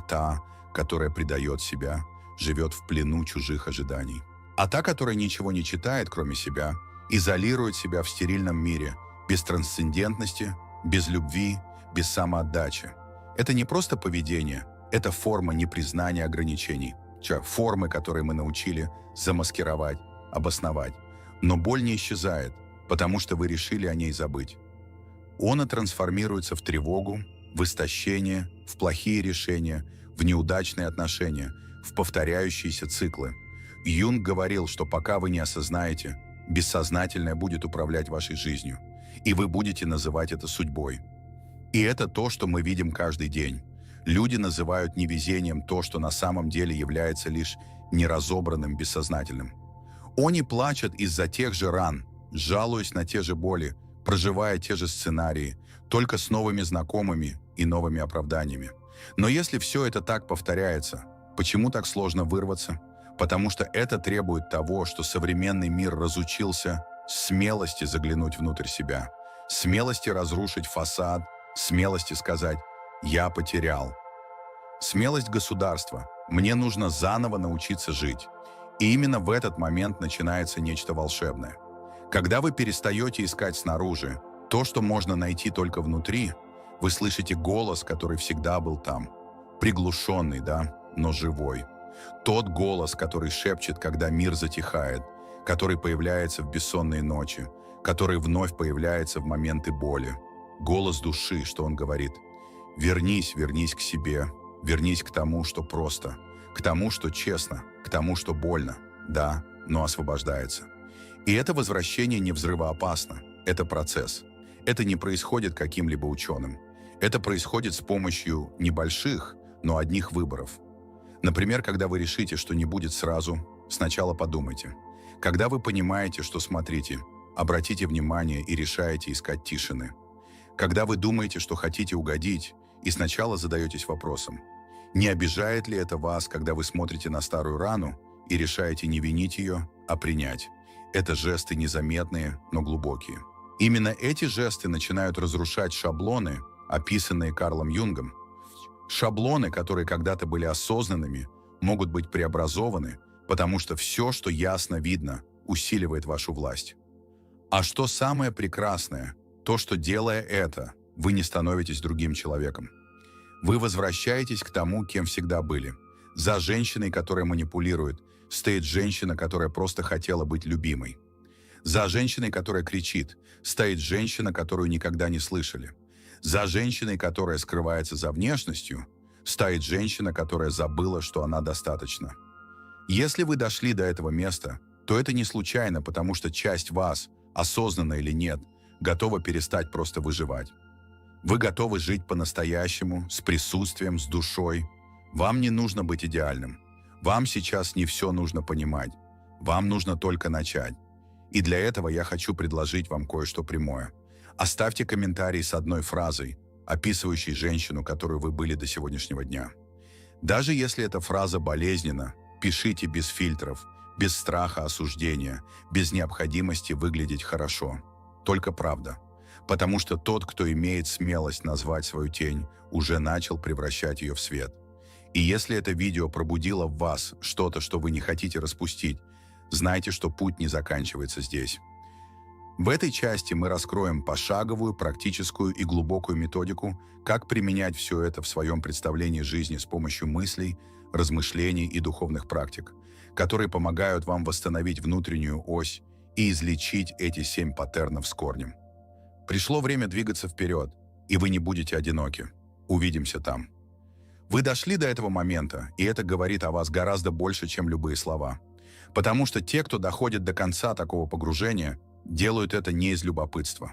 S1: Та, которая предает себя, живет в плену чужих ожиданий. А та, которая ничего не читает, кроме себя, изолирует себя в стерильном мире, без трансцендентности, без любви, без самоотдачи. Это не просто поведение, это форма непризнания ограничений, формы, которые мы научили замаскировать, обосновать. Но боль не исчезает, потому что вы решили о ней забыть. Она трансформируется в тревогу, в истощение, в плохие решения, в неудачные отношения, в повторяющиеся циклы. Юнг говорил, что пока вы не осознаете, бессознательное будет управлять вашей жизнью, и вы будете называть это судьбой. И это то, что мы видим каждый день. Люди называют невезением то, что на самом деле является лишь неразобранным бессознательным. Они плачут из-за тех же ран, жалуясь на те же боли, проживая те же сценарии, только с новыми знакомыми и новыми оправданиями. Но если все это так повторяется, почему так сложно вырваться? Потому что это требует того, что современный мир разучился смелости заглянуть внутрь себя, смелости разрушить фасад, смелости сказать «я потерял». Смелость государства. Мне нужно заново научиться жить. И именно в этот момент начинается нечто волшебное. Когда вы перестаете искать снаружи то, что можно найти только внутри, вы слышите голос, который всегда был там. Приглушенный, да, но живой. Тот голос, который шепчет, когда мир затихает, который появляется в бессонные ночи, который вновь появляется в моменты боли. Голос души, что он говорит. Вернись к себе, вернись к тому, что просто, к тому, что честно, к тому, что больно, да, но освобождается. И это возвращение не взрывоопасно, это процесс. Это не происходит каким-либо ученым. Это происходит с помощью небольших, но одних выборов. Например, когда вы решите, что не будет сразу, сначала подумайте. Когда вы понимаете, что смотрите, обратите внимание и решаете искать тишины. Когда вы думаете, что хотите угодить, и сначала задаетесь вопросом, не обижает ли это вас, когда вы смотрите на старую рану и решаете не винить ее, а принять. Это жесты незаметные, но глубокие. Именно эти жесты начинают разрушать шаблоны, описанные Карлом Юнгом. Шаблоны, которые когда-то были осознанными, могут быть преобразованы, потому что все, что ясно видно, усиливает вашу власть. А что самое прекрасное, то, что делая это, вы не становитесь другим человеком. Вы возвращаетесь к тому, кем всегда были. За женщиной, которая манипулирует, стоит женщина, которая просто хотела быть любимой. За женщиной, которая кричит, стоит женщина, которую никогда не слышали. За женщиной, которая скрывается за внешностью, стоит женщина, которая забыла, что она достаточна. Если вы дошли до этого места, то это не случайно, потому что часть вас, осознанно или нет, готова перестать просто выживать. Вы готовы жить по-настоящему, с присутствием, с душой. Вам не нужно быть идеальным. Вам сейчас не все нужно понимать. Вам нужно только начать. И для этого я хочу предложить вам кое-что прямое. Оставьте комментарий с одной фразой, описывающей женщину, которую вы были до сегодняшнего дня. Даже если эта фраза болезненна, пишите без фильтров, без страха осуждения, без необходимости выглядеть хорошо. Только правда. Потому что тот, кто имеет смелость назвать свою тень, уже начал превращать ее в свет. И если это видео пробудило в вас что-то, что вы не хотите распустить, знайте, что путь не заканчивается здесь. В этой части мы раскроем пошаговую, практическую и глубокую методику, как применять все это в своем представлении жизни с помощью мыслей, размышлений и духовных практик, которые помогают вам восстановить внутреннюю ось и излечить эти 7 паттернов с корнем. Пришло время двигаться вперед, и вы не будете одиноки. Увидимся там. Вы дошли до этого момента, и это говорит о вас гораздо больше, чем любые слова. Потому что те, кто доходит до конца такого погружения, делают это не из любопытства.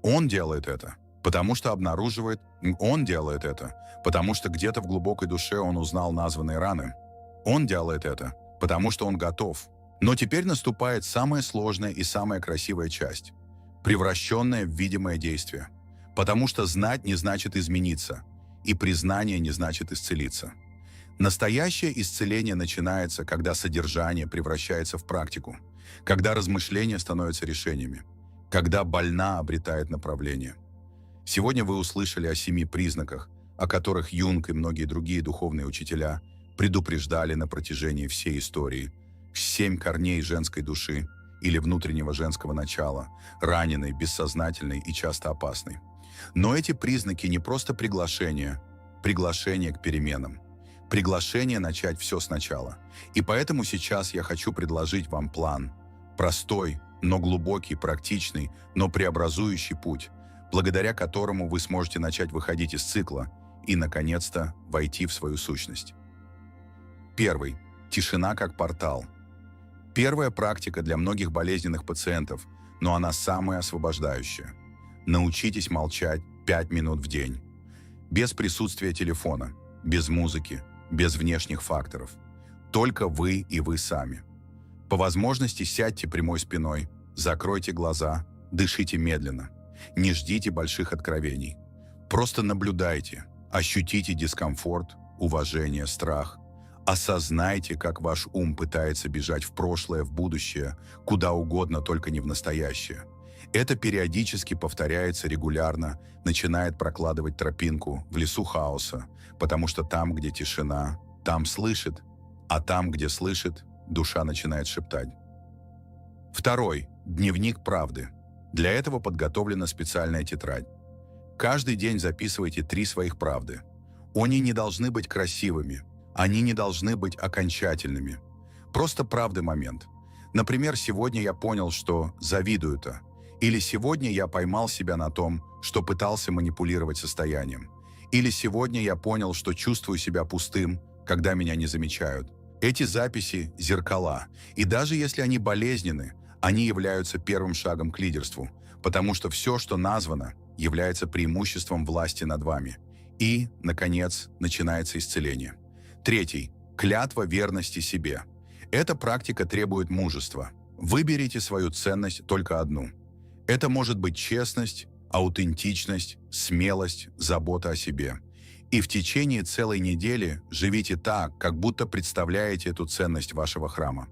S1: Он делает это, потому что обнаруживает, он делает это, потому что где-то в глубокой душе он узнал названные раны. Он делает это, потому что он готов. Но теперь наступает самая сложная и самая красивая часть, превращенная в видимое действие. Потому что знать не значит измениться, и признание не значит исцелиться. Настоящее исцеление начинается, когда содержание превращается в практику, когда размышления становятся решениями, когда больна обретает направление. Сегодня вы услышали о 7 признаках, о которых Юнг и многие другие духовные учителя предупреждали на протяжении всей истории. 7 корней женской души или внутреннего женского начала, раненой, бессознательной и часто опасной. Но эти признаки не просто приглашение к переменам, приглашение начать все сначала. И поэтому сейчас я хочу предложить вам план. Простой, но глубокий, практичный, но преобразующий путь, благодаря которому вы сможете начать выходить из цикла и, наконец-то, войти в свою сущность. Первый. Тишина как портал. Первая практика для многих болезненных пациентов, но она самая освобождающая. Научитесь молчать 5 минут в день. Без присутствия телефона, без музыки, без внешних факторов. Только вы и вы сами. По возможности сядьте прямой спиной, закройте глаза, дышите медленно. Не ждите больших откровений. Просто наблюдайте, ощутите дискомфорт, уважение, страх. Осознайте, как ваш ум пытается бежать в прошлое, в будущее, куда угодно, только не в настоящее. Это периодически повторяется регулярно, начинает прокладывать тропинку в лесу хаоса, потому что там, где тишина, там слышит, а там, где слышит, душа начинает шептать. Второй. Дневник правды. Для этого подготовлена специальная тетрадь. Каждый день записывайте 3 своих правды. Они не должны быть красивыми, они не должны быть окончательными. Просто правды момент. Например, сегодня я понял, что завидую-то. Или сегодня я поймал себя на том, что пытался манипулировать состоянием. Или сегодня я понял, что чувствую себя пустым, когда меня не замечают. Эти записи – зеркала. И даже если они болезненны, они являются первым шагом к лидерству, потому что все, что названо, является преимуществом власти над вами. И, наконец, начинается исцеление. Третий. Клятва верности себе. Эта практика требует мужества. Выберите свою ценность только одну. Это может быть честность, аутентичность, смелость, забота о себе. И в течение целой недели живите так, как будто представляете эту ценность вашего храма.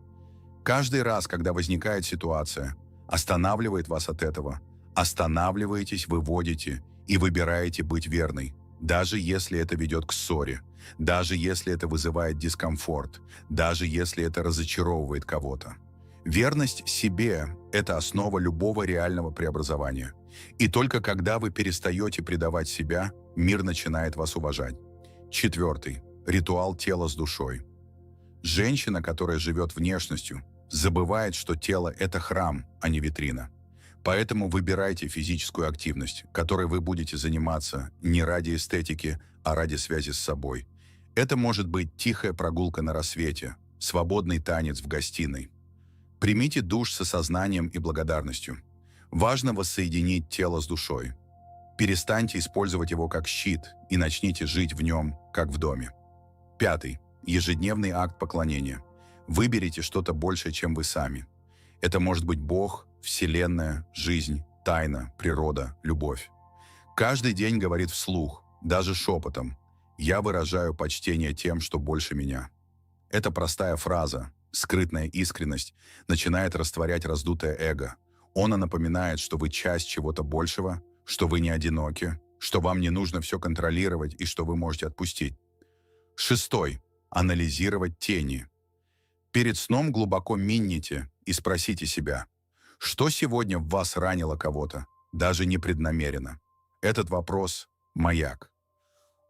S1: Каждый раз, когда возникает ситуация, останавливает вас от этого, останавливаетесь, выводите и выбираете быть верной, даже если это ведет к ссоре, даже если это вызывает дискомфорт, даже если это разочаровывает кого-то. Верность себе – это основа любого реального преобразования. И только когда вы перестаете предавать себя, мир начинает вас уважать. Четвертый. Ритуал тела с душой. Женщина, которая живет внешностью, забывает, что тело – это храм, а не витрина. Поэтому выбирайте физическую активность, которой вы будете заниматься не ради эстетики, а ради связи с собой. Это может быть тихая прогулка на рассвете, свободный танец в гостиной. Примите душ с осознанием и благодарностью. Важно воссоединить тело с душой. Перестаньте использовать его как щит и начните жить в нем, как в доме. Пятый. Ежедневный акт поклонения. Выберите что-то большее, чем вы сами. Это может быть Бог, Вселенная, жизнь, тайна, природа, любовь. Каждый день говорит вслух, даже шепотом: «Я выражаю почтение тем, что больше меня». Эта простая фраза, скрытная искренность, начинает растворять раздутое эго. Она напоминает, что вы часть чего-то большего, что вы не одиноки, что вам не нужно все контролировать и что вы можете отпустить. Шестой. Анализировать тени. Перед сном глубоко минните и спросите себя, что сегодня в вас ранило кого-то, даже непреднамеренно. Этот вопрос– маяк.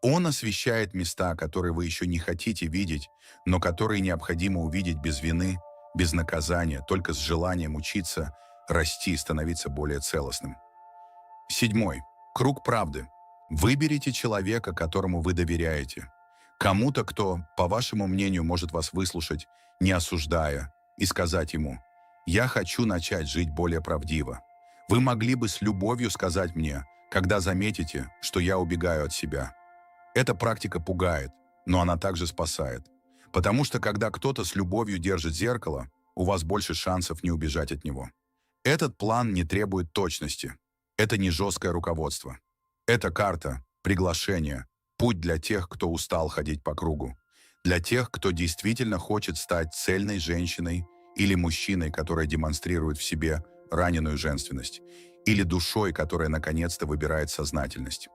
S1: Он освещает места, которые вы еще не хотите видеть, но которые необходимо увидеть без вины, без наказания, только с желанием учиться, расти, становиться более целостным. Седьмой. Круг правды. Выберите человека, которому вы доверяете. Кому-то, кто, по вашему мнению, может вас выслушать, не осуждая, и сказать ему: «Я хочу начать жить более правдиво». Вы могли бы с любовью сказать мне, когда заметите, что я убегаю от себя. Эта практика пугает, но она также спасает. Потому что когда кто-то с любовью держит зеркало, у вас больше шансов не убежать от него. Этот план не требует точности. Это не жесткое руководство. Это карта, приглашение, путь для тех, кто устал ходить по кругу. Для тех, кто действительно хочет стать цельной женщиной или мужчиной, который демонстрирует в себе раненую женственность, или душой, которая наконец-то выбирает сознательность.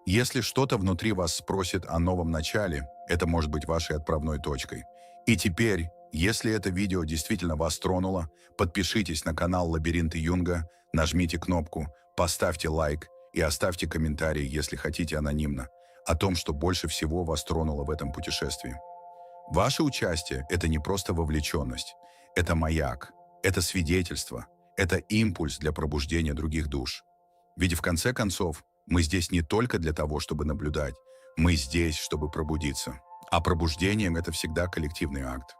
S1: Если что-то внутри вас спросит о новом начале, это может быть вашей отправной точкой. И теперь, если это видео действительно вас тронуло, подпишитесь на канал Лабиринты Юнга, нажмите кнопку, поставьте лайк и оставьте комментарий, если хотите анонимно, о том, что больше всего вас тронуло в этом путешествии. Ваше участие– это не просто вовлеченность, это маяк, это свидетельство, это импульс для пробуждения других душ. Ведь в конце концов, мы здесь не только для того, чтобы наблюдать, мы здесь, чтобы пробудиться. А пробуждением это всегда коллективный акт.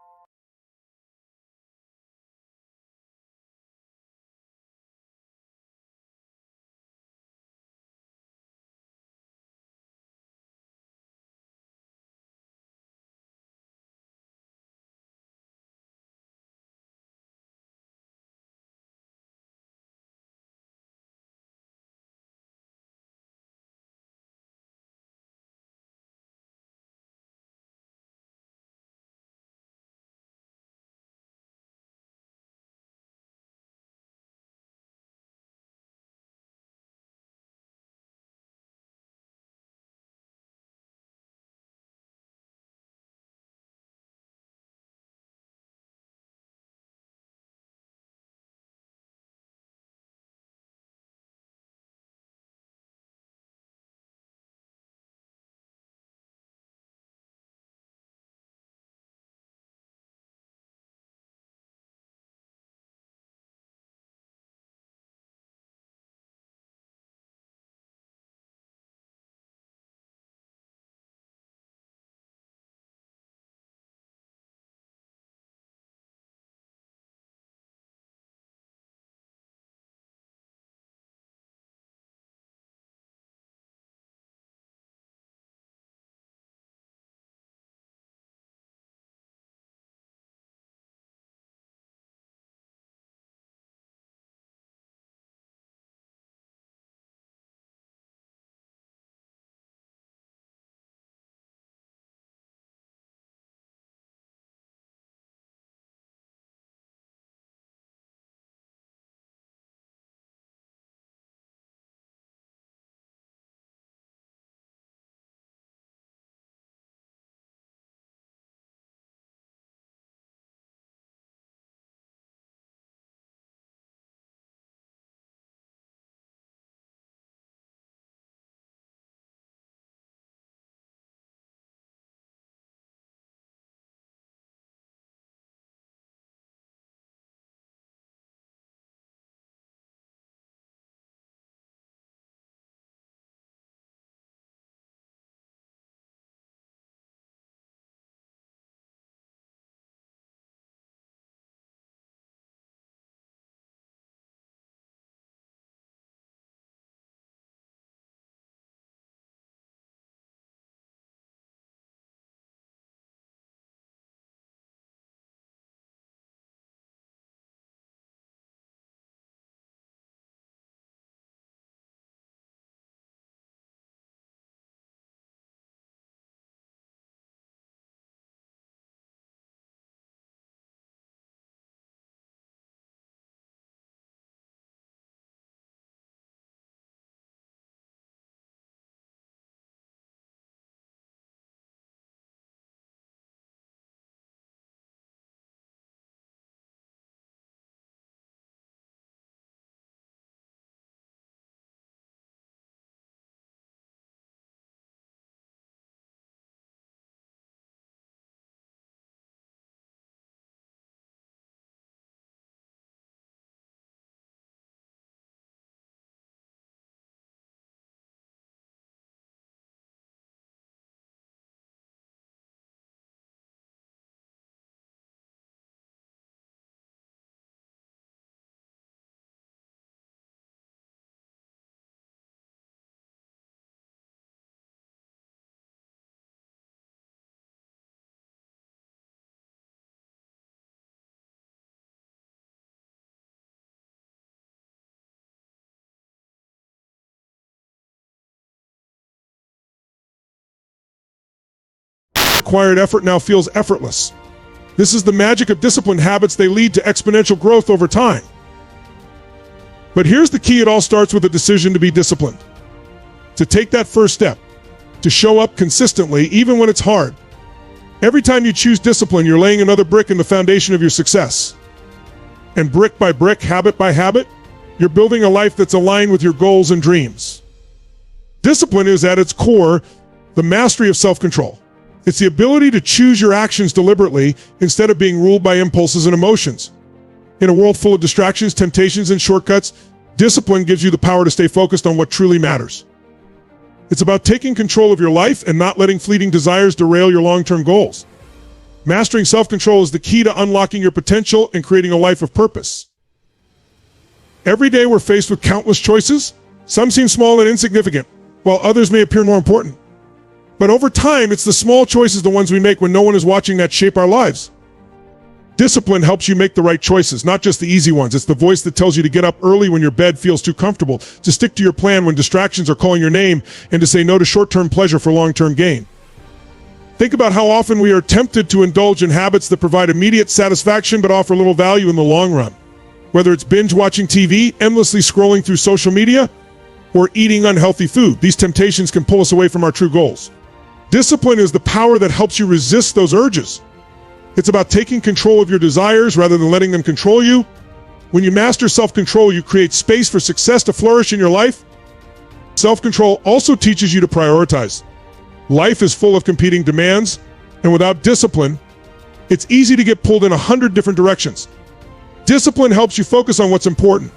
S2: required effort now feels effortless. This is the magic of disciplined habits. They lead to exponential growth over time. But here's the key. It all starts with a decision to be disciplined. To take that first step. To show up consistently, even when it's hard. Every time you choose discipline, you're laying another brick in the foundation of your success. And brick by brick, habit by habit, you're building a life that's aligned with your goals and dreams. Discipline is at its core the mastery of self-control. It's the ability to choose your actions deliberately instead of being ruled by impulses and emotions. In a world full of distractions, temptations, and shortcuts, discipline gives you the power to stay focused on what truly matters. It's about taking control of your life and not letting fleeting desires derail your long-term goals. Mastering self-control is the key to unlocking your potential and creating a life of purpose. Every day we're faced with countless choices. Some seem small and insignificant, while others may appear more important. But over time, it's the small choices, the ones we make when no one is watching, that shape our lives. Discipline helps you make the right choices, not just the easy ones. It's the voice that tells you to get up early when your bed feels too comfortable, to stick to your plan when distractions are calling your name, and to say no to short-term pleasure for long-term gain. Think about how often we are tempted to indulge in habits that provide immediate satisfaction but offer little value in the long run. Whether it's binge-watching TV, endlessly scrolling through social media, or eating unhealthy food, these temptations can pull us away from our true goals. Discipline is the power that helps you resist those urges. It's about taking control of your desires rather than letting them control you. When you master self-control, you create space for success to flourish in your life. Self-control also teaches you to prioritize. Life is full of competing demands, and without discipline, it's easy to get pulled in 100 different directions. Discipline helps you focus on what's important,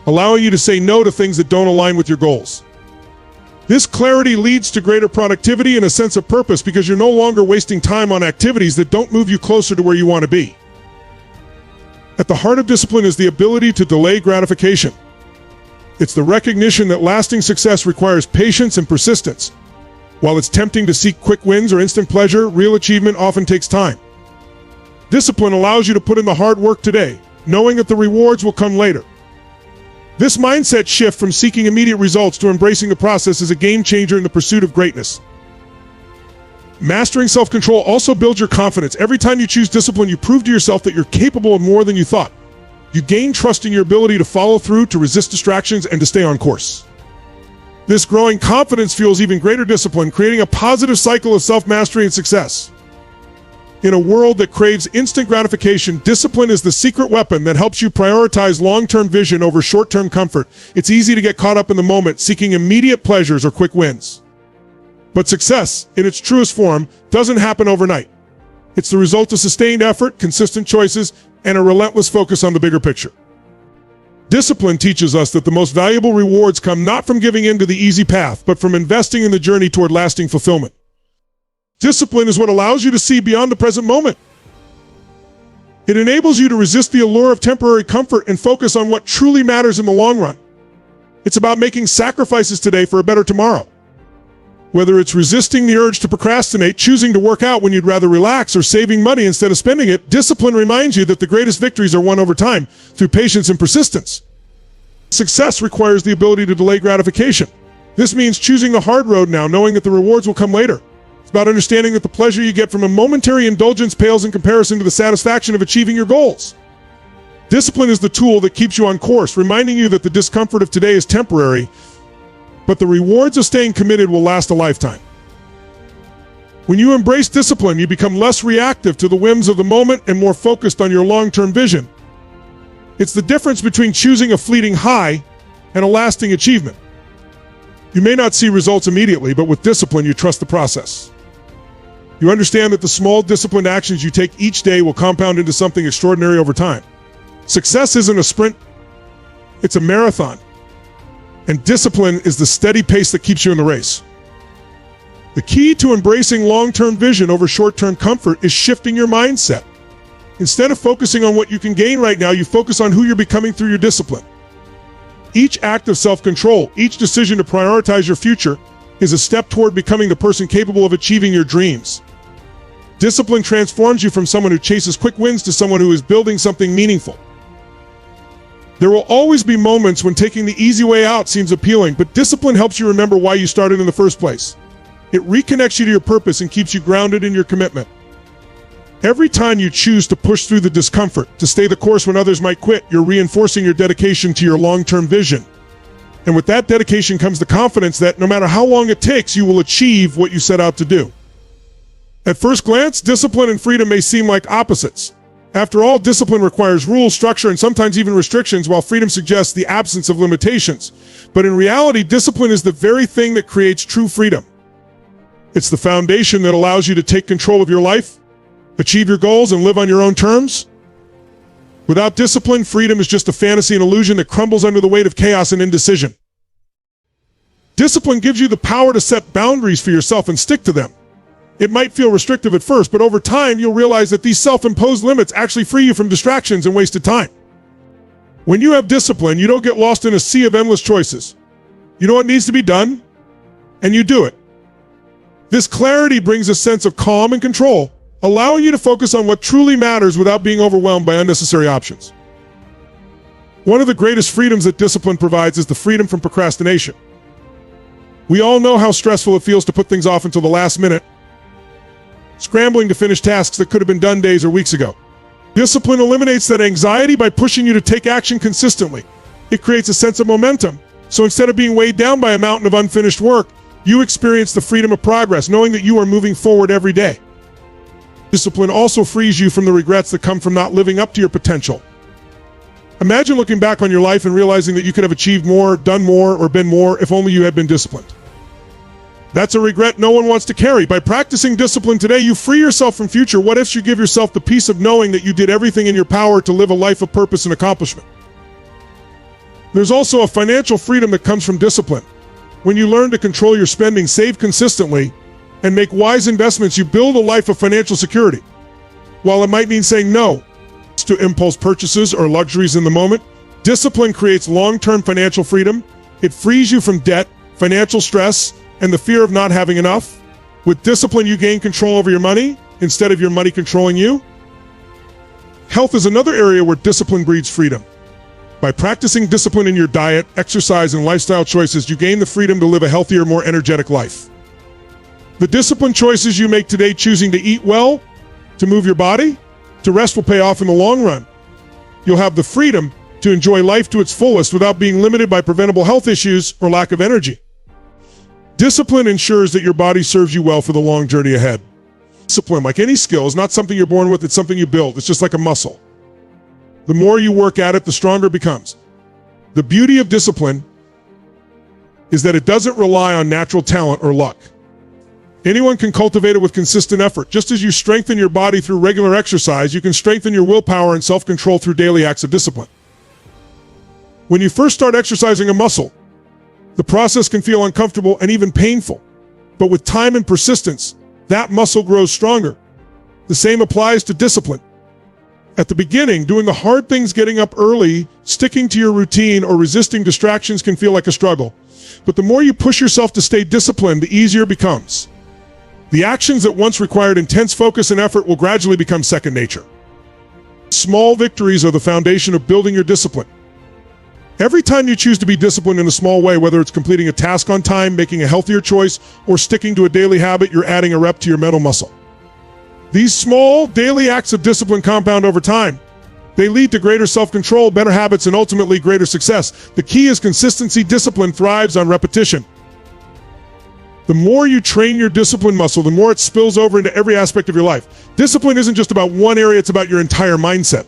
S2: allowing you to say no to things that don't align with your goals. This clarity leads to greater productivity and a sense of purpose because you're no longer wasting time on activities that don't move you closer to where you want to be. At the heart of discipline is the ability to delay gratification. It's the recognition that lasting success requires patience and persistence. While it's tempting to seek quick wins or instant pleasure, real achievement often takes time. Discipline allows you to put in the hard work today, knowing that the rewards will come later. This mindset shift from seeking immediate results to embracing the process is a game changer in the pursuit of greatness. Mastering self-control also builds your confidence. Every time you choose discipline, you prove to yourself that you're capable of more than you thought. You gain trust in your ability to follow through, to resist distractions, and to stay on course. This growing confidence fuels even greater discipline, creating a positive cycle of self-mastery and success. In a world that craves instant gratification, discipline is the secret weapon that helps you prioritize long-term vision over short-term comfort. It's easy to get caught up in the moment, seeking immediate pleasures or quick wins. But success, in its truest form, doesn't happen overnight. It's the result of sustained effort, consistent choices, and a relentless focus on the bigger picture. Discipline teaches us that the most valuable rewards come not from giving in to the easy path, but from investing in the journey toward lasting fulfillment. Discipline is what allows you to see beyond the present moment. It enables you to resist the allure of temporary comfort and focus on what truly matters in the long run. It's about making sacrifices today for a better tomorrow. Whether it's resisting the urge to procrastinate, choosing to work out when you'd rather relax, or saving money instead of spending it, discipline reminds you that the greatest victories are won over time through patience and persistence. Success requires the ability to delay gratification. This means choosing the hard road now, knowing that the rewards will come later. It's about understanding that the pleasure you get from a momentary indulgence pales in comparison to the satisfaction of achieving your goals. Discipline is the tool that keeps you on course, reminding you that the discomfort of today is temporary, but the rewards of staying committed will last a lifetime. When you embrace discipline, you become less reactive to the whims of the moment and more focused on your long-term vision. It's the difference between choosing a fleeting high and a lasting achievement. You may not see results immediately, but with discipline, you trust the process. You understand that the small disciplined actions you take each day will compound into something extraordinary over time. Success isn't a sprint, it's a marathon. And discipline is the steady pace that keeps you in the race. The key to embracing long-term vision over short-term comfort is shifting your mindset. Instead of focusing on what you can gain right now, you focus on who you're becoming through your discipline. Each act of self-control, each decision to prioritize your future, is a step toward becoming the person capable of achieving your dreams. Discipline transforms you from someone who chases quick wins to someone who is building something meaningful. There will always be moments when taking the easy way out seems appealing, but discipline helps you remember why you started in the first place. It reconnects you to your purpose and keeps you grounded in your commitment. Every time you choose to push through the discomfort, to stay the course when others might quit, you're reinforcing your dedication to your long-term vision. And with that dedication comes the confidence that no matter how long it takes, you will achieve what you set out to do. At first glance, discipline and freedom may seem like opposites. After all, discipline requires rules, structure, and sometimes even restrictions, while freedom suggests the absence of limitations. But in reality, discipline is the very thing that creates true freedom. It's the foundation that allows you to take control of your life, achieve your goals, and live on your own terms. Without discipline, freedom is just a fantasy and illusion that crumbles under the weight of chaos and indecision. Discipline gives you the power to set boundaries for yourself and stick to them. It might feel restrictive at first, but over time, you'll realize that these self-imposed limits actually free you from distractions and wasted time. When you have discipline, you don't get lost in a sea of endless choices. You know what needs to be done, and you do it. This clarity brings a sense of calm and control, allowing you to focus on what truly matters without being overwhelmed by unnecessary options. One of the greatest freedoms that discipline provides is the freedom from procrastination. We all know how stressful it feels to put things off until the last minute, scrambling to finish tasks that could have been done days or weeks ago. Discipline eliminates that anxiety by pushing you to take action consistently. It creates a sense of momentum. So instead of being weighed down by a mountain of unfinished work, you experience the freedom of progress, knowing that you are moving forward every day. Discipline also frees you from the regrets that come from not living up to your potential. Imagine looking back on your life and realizing that you could have achieved more, done more, or been more if only you had been disciplined. That's a regret no one wants to carry. By practicing discipline today, you free yourself from future what-ifs. You give yourself the peace of knowing that you did everything in your power to live a life of purpose and accomplishment. There's also a financial freedom that comes from discipline. When you learn to control your spending, save consistently, and make wise investments, you build a life of financial security. While it might mean saying no to impulse purchases or luxuries in the moment, discipline creates long-term financial freedom. It frees you from debt, financial stress, and the fear of not having enough. With discipline, you gain control over your money instead of your money controlling you. Health is another area where discipline breeds freedom. By practicing discipline in your diet, exercise, and lifestyle choices, you gain the freedom to live a healthier, more energetic life. The disciplined choices you make today, choosing to eat well, to move your body, to rest, will pay off in the long run. You'll have the freedom to enjoy life to its fullest without being limited by preventable health issues or lack of energy. Discipline ensures that your body serves you well for the long journey ahead. Discipline, like any skill, is not something you're born with, it's something you build. It's just like a muscle. The more you work at it, the stronger it becomes. The beauty of discipline is that it doesn't rely on natural talent or luck. Anyone can cultivate it with consistent effort. Just as you strengthen your body through regular exercise, you can strengthen your willpower and self-control through daily acts of discipline. When you first start exercising a muscle, the process can feel uncomfortable and even painful. But with time and persistence, that muscle grows stronger. The same applies to discipline. At the beginning, doing the hard things, getting up early, sticking to your routine, or resisting distractions can feel like a struggle. But the more you push yourself to stay disciplined, the easier it becomes. The actions that once required intense focus and effort will gradually become second nature. Small victories are the foundation of building your discipline. Every time you choose to be disciplined in a small way, whether it's completing a task on time, making a healthier choice, or sticking to a daily habit, you're adding a rep to your mental muscle. These small, daily acts of discipline compound over time. They lead to greater self-control, better habits, and ultimately greater success. The key is consistency. Discipline thrives on repetition. The more you train your discipline muscle, the more it spills over into every aspect of your life. Discipline isn't just about one area, it's about your entire mindset.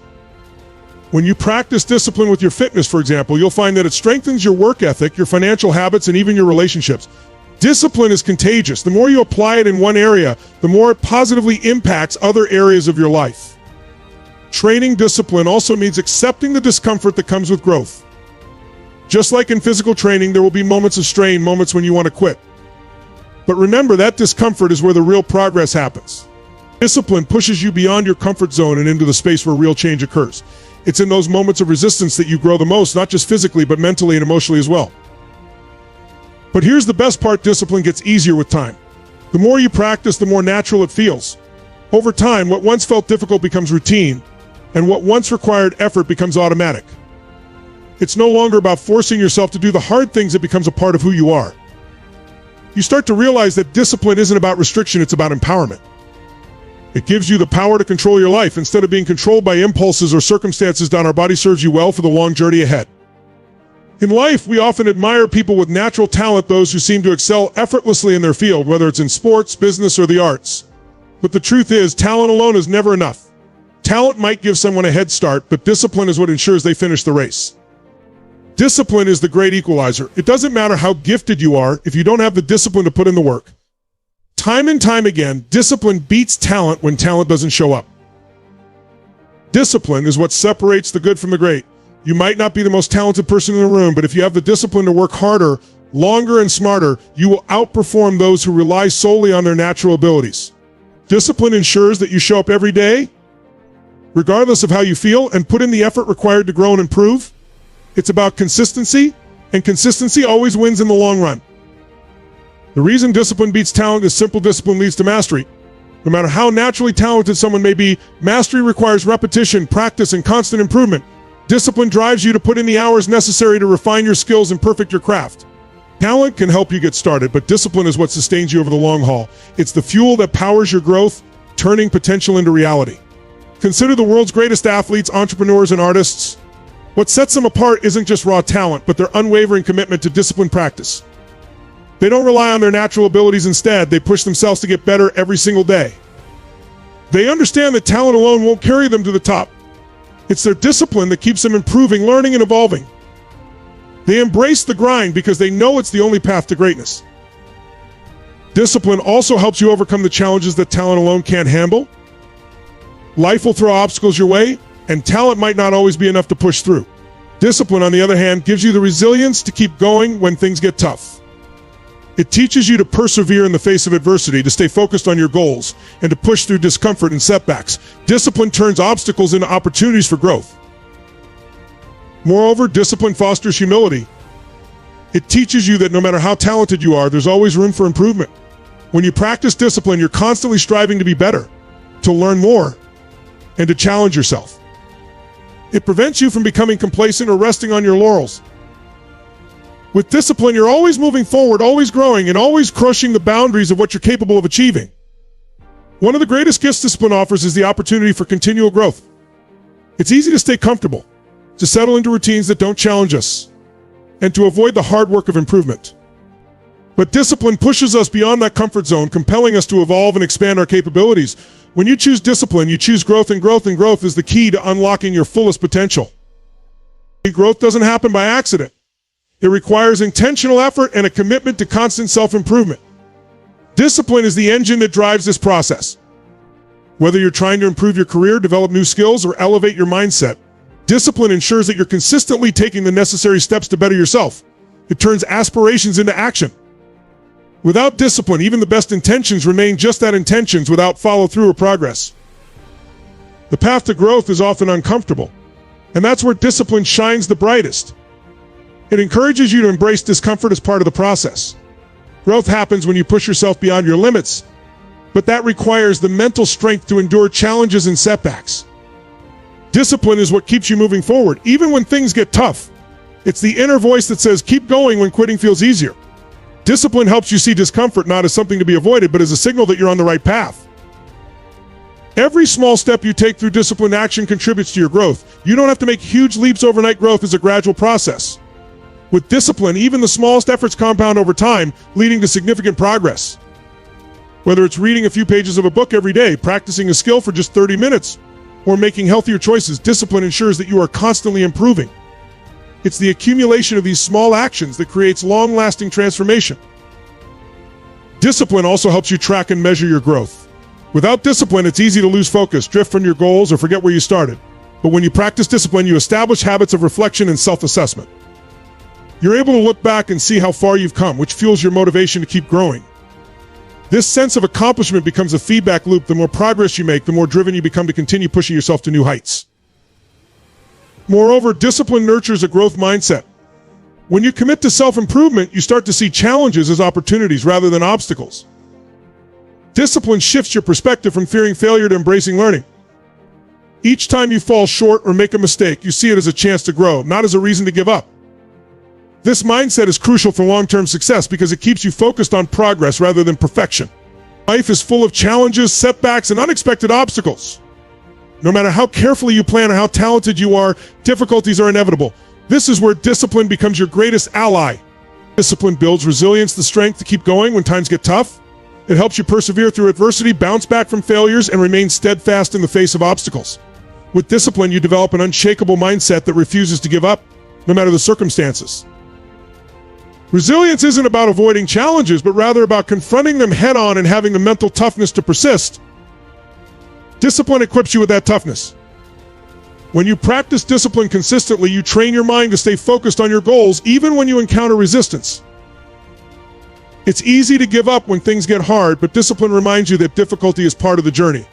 S2: When you practice discipline with your fitness, for example, you'll find that it strengthens your work ethic, your financial habits, and even your relationships. Discipline is contagious. The more you apply it in one area, the more it positively impacts other areas of your life. Training discipline also means accepting the discomfort that comes with growth. Just like in physical training, there will be moments of strain, moments when you want to quit. But remember, that discomfort is where the real progress happens. Discipline pushes you beyond your comfort zone and into the space where real change occurs. It's in those moments of resistance that you grow the most, not just physically, but mentally and emotionally as well. But here's the best part: discipline gets easier with time. The more you practice, the more natural it feels. Over time, what once felt difficult becomes routine, and what once required effort becomes automatic. It's no longer about forcing yourself to do the hard things, it becomes a part of who you are. you start to realize that discipline isn't about restriction, it's about empowerment. It gives you the power to control your life. Instead of being controlled by impulses or circumstances down, our body serves you well for the long journey ahead. In life, we often admire people with natural talent, those who seem to excel effortlessly in their field, whether it's in sports, business, or the arts. But the truth is, talent alone is never enough. Talent might give someone a head start, but discipline is what ensures they finish the race. Discipline is the great equalizer. It doesn't matter how gifted you are if you don't have the discipline to put in the work. Time and time again, discipline beats talent when talent doesn't show up. Discipline is what separates the good from the great. You might not be the most talented person in the room, but if you have the discipline to work harder, longer, and smarter, you will outperform those who rely solely on their natural abilities. Discipline ensures that you show up every day, regardless of how you feel, and put in the effort required to grow and improve. It's about consistency, and consistency always wins in the long run. The reason discipline beats talent is simple: discipline leads to mastery. No matter how naturally talented someone may be, mastery requires repetition, practice, and constant improvement. Discipline drives you to put in the hours necessary to refine your skills and perfect your craft. Talent can help you get started, but discipline is what sustains you over the long haul. It's the fuel that powers your growth, turning potential into reality. Consider the world's greatest athletes, entrepreneurs, and artists. What sets them apart isn't just raw talent, but their unwavering commitment to disciplined practice. They don't rely on their natural abilities. Instead, they push themselves to get better every single day. They understand that talent alone won't carry them to the top. It's their discipline that keeps them improving, learning, and evolving. They embrace the grind because they know it's the only path to greatness. Discipline also helps you overcome the challenges that talent alone can't handle. Life will throw obstacles your way, and talent might not always be enough to push through. Discipline, on the other hand, gives you the resilience to keep going when things get tough. It teaches you to persevere in the face of adversity, to stay focused on your goals, and to push through discomfort and setbacks. Discipline turns obstacles into opportunities for growth. Moreover, discipline fosters humility. It teaches you that no matter how talented you are, there's always room for improvement. When you practice discipline, you're constantly striving to be better, to learn more, and to challenge yourself. It prevents you from becoming complacent or resting on your laurels. With discipline, you're always moving forward, always growing, and always crushing the boundaries of what you're capable of achieving. One of the greatest gifts discipline offers is the opportunity for continual growth. It's easy to stay comfortable, to settle into routines that don't challenge us, and to avoid the hard work of improvement. But discipline pushes us beyond that comfort zone, compelling us to evolve and expand our capabilities. When you choose discipline, you choose growth, and growth is the key to unlocking your fullest potential. Growth doesn't happen by accident. It requires intentional effort and a commitment to constant self-improvement. Discipline is the engine that drives this process. Whether you're trying to improve your career, develop new skills, or elevate your mindset, discipline ensures that you're consistently taking the necessary steps to better yourself. It turns aspirations into action. Without discipline, even the best intentions remain just that, intentions, without follow-through or progress. The path to growth is often uncomfortable, and that's where discipline shines the brightest. It encourages you to embrace discomfort as part of the process. Growth happens when you push yourself beyond your limits, but that requires the mental strength to endure challenges and setbacks. Discipline is what keeps you moving forward, even when things get tough. It's the inner voice that says, keep going when quitting feels easier. Discipline helps you see discomfort not as something to be avoided, but as a signal that you're on the right path. Every small step you take through disciplined action contributes to your growth. You don't have to make huge leaps overnight. Growth is a gradual process. With discipline, even the smallest efforts compound over time, leading to significant progress. Whether it's reading a few pages of a book every day, practicing a skill for just 30 minutes, or making healthier choices, discipline ensures that you are constantly improving. It's the accumulation of these small actions that creates long-lasting transformation. Discipline also helps you track and measure your growth. Without discipline, it's easy to lose focus, drift from your goals, or forget where you started. But when you practice discipline, you establish habits of reflection and self-assessment. You're able to look back and see how far you've come, which fuels your motivation to keep growing. This sense of accomplishment becomes a feedback loop. The more progress you make, the more driven you become to continue pushing yourself to new heights. Moreover, discipline nurtures a growth mindset. When you commit to self-improvement, you start to see challenges as opportunities rather than obstacles. Discipline shifts your perspective from fearing failure to embracing learning. Each time you fall short or make a mistake, you see it as a chance to grow, not as a reason to give up. This mindset is crucial for long-term success because it keeps you focused on progress rather than perfection. Life is full of challenges, setbacks, and unexpected obstacles. No matter how carefully you plan or how talented you are, difficulties are inevitable. This is where discipline becomes your greatest ally. Discipline builds resilience, the strength to keep going when times get tough. It helps you persevere through adversity, bounce back from failures, and remain steadfast in the face of obstacles. With discipline, you develop an unshakable mindset that refuses to give up, no matter the circumstances. Resilience isn't about avoiding challenges, but rather about confronting them head-on and having the mental toughness to persist. Discipline equips you with that toughness. When you practice discipline consistently, you train your mind to stay focused on your goals, even when you encounter resistance. It's easy to give up when things get hard, but discipline reminds you that difficulty is part of the journey.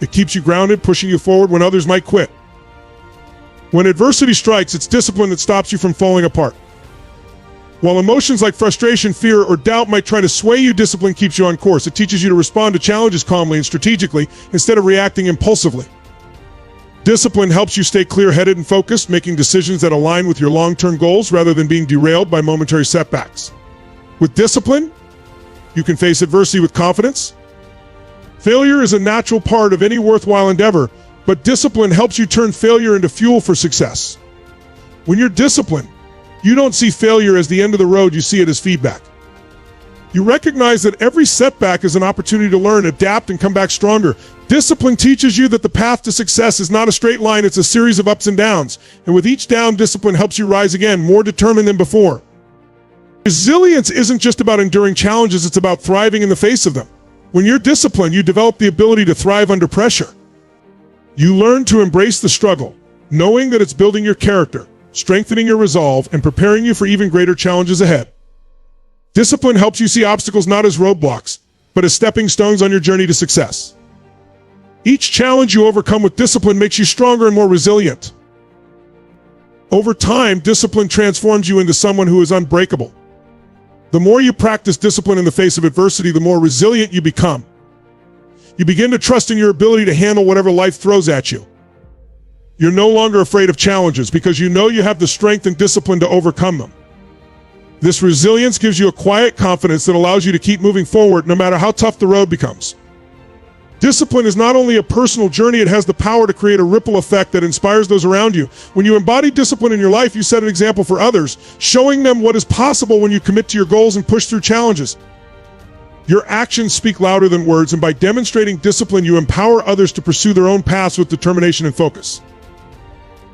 S2: It keeps you grounded, pushing you forward when others might quit. When adversity strikes, it's discipline that stops you from falling apart. While emotions like frustration, fear, or doubt might try to sway you, discipline keeps you on course. It teaches you to respond to challenges calmly and strategically instead of reacting impulsively. Discipline helps you stay clear-headed and focused, making decisions that align with your long-term goals rather than being derailed by momentary setbacks. With discipline, you can face adversity with confidence. Failure is a natural part of any worthwhile endeavor, but discipline helps you turn failure into fuel for success. When you're disciplined, you don't see failure as the end of the road, you see it as feedback. You recognize that every setback is an opportunity to learn, adapt, and come back stronger. Discipline teaches you that the path to success is not a straight line, it's a series of ups and downs. And with each down, discipline helps you rise again, more determined than before. Resilience isn't just about enduring challenges, it's about thriving in the face of them. When you're disciplined, you develop the ability to thrive under pressure. You learn to embrace the struggle, knowing that it's building your character, strengthening your resolve, and preparing you for even greater challenges ahead. Discipline helps you see obstacles not as roadblocks, but as stepping stones on your journey to success. Each challenge you overcome with discipline makes you stronger and more resilient. Over time, discipline transforms you into someone who is unbreakable. The more you practice discipline in the face of adversity, the more resilient you become. You begin to trust in your ability to handle whatever life throws at you. You're no longer afraid of challenges because you know you have the strength and discipline to overcome them. This resilience gives you a quiet confidence that allows you to keep moving forward no matter how tough the road becomes. Discipline is not only a personal journey, it has the power to create a ripple effect that inspires those around you. When you embody discipline in your life, you set an example for others, showing them what is possible when you commit to your goals and push through challenges. Your actions speak louder than words, and by demonstrating discipline, you empower others to pursue their own paths with determination and focus.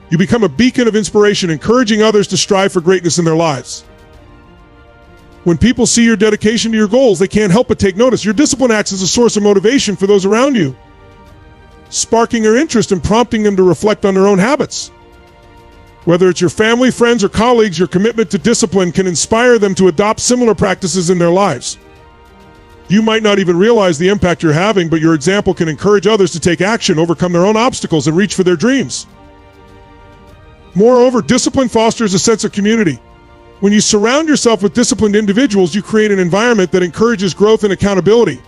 S2: You become a beacon of inspiration, encouraging others to strive for greatness in their lives. When people see your dedication to your goals, they can't help but take notice. Your discipline acts as a source of motivation for those around you, sparking their interest and prompting them to reflect on their own habits. Whether it's your family, friends, or colleagues, your commitment to discipline can inspire them to adopt similar practices in their lives. You might not even realize the impact you're having, but your example can encourage others to take action, overcome their own obstacles, and reach for their dreams. Moreover, discipline fosters a sense of community. When you surround yourself with disciplined individuals, you create an environment that encourages growth and accountability.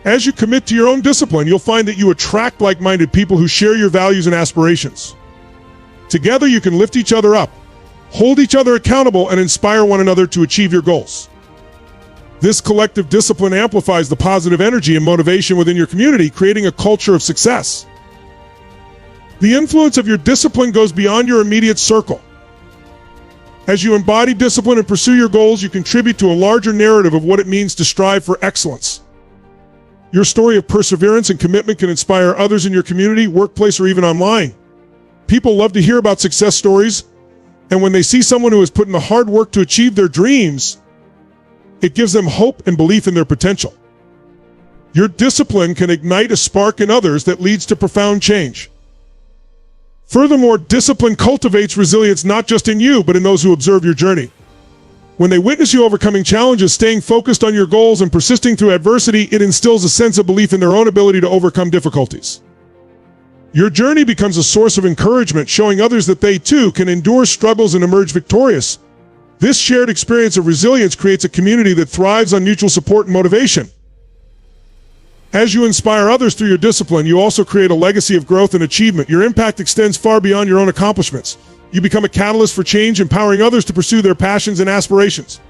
S2: As you commit to your own discipline, you'll find that you attract like-minded people who share your values and aspirations. Together, you can lift each other up, hold each other accountable, and inspire one another to achieve your goals. This collective discipline amplifies the positive energy and motivation within your community, creating a culture of success. The influence of your discipline goes beyond your immediate circle. As you embody discipline and pursue your goals, you contribute to a larger narrative of what it means to strive for excellence. Your story of perseverance and commitment can inspire others in your community, workplace, or even online. People love to hear about success stories, and when they see someone who has put in the hard work to achieve their dreams, it gives them hope and belief in their potential. Your discipline can ignite a spark in others that leads to profound change. Furthermore, discipline cultivates resilience not just in you, but in those who observe your journey. When they witness you overcoming challenges, staying focused on your goals, and persisting through adversity, it instills a sense of belief in their own ability to overcome difficulties. Your journey becomes a source of encouragement, showing others that they too can endure struggles and emerge victorious. This shared experience of resilience creates a community that thrives on mutual support and motivation. As you inspire others through your discipline, you also create a legacy of growth and achievement. Your impact extends far beyond your own accomplishments. you become a catalyst for change, empowering others to pursue their passions and aspirations.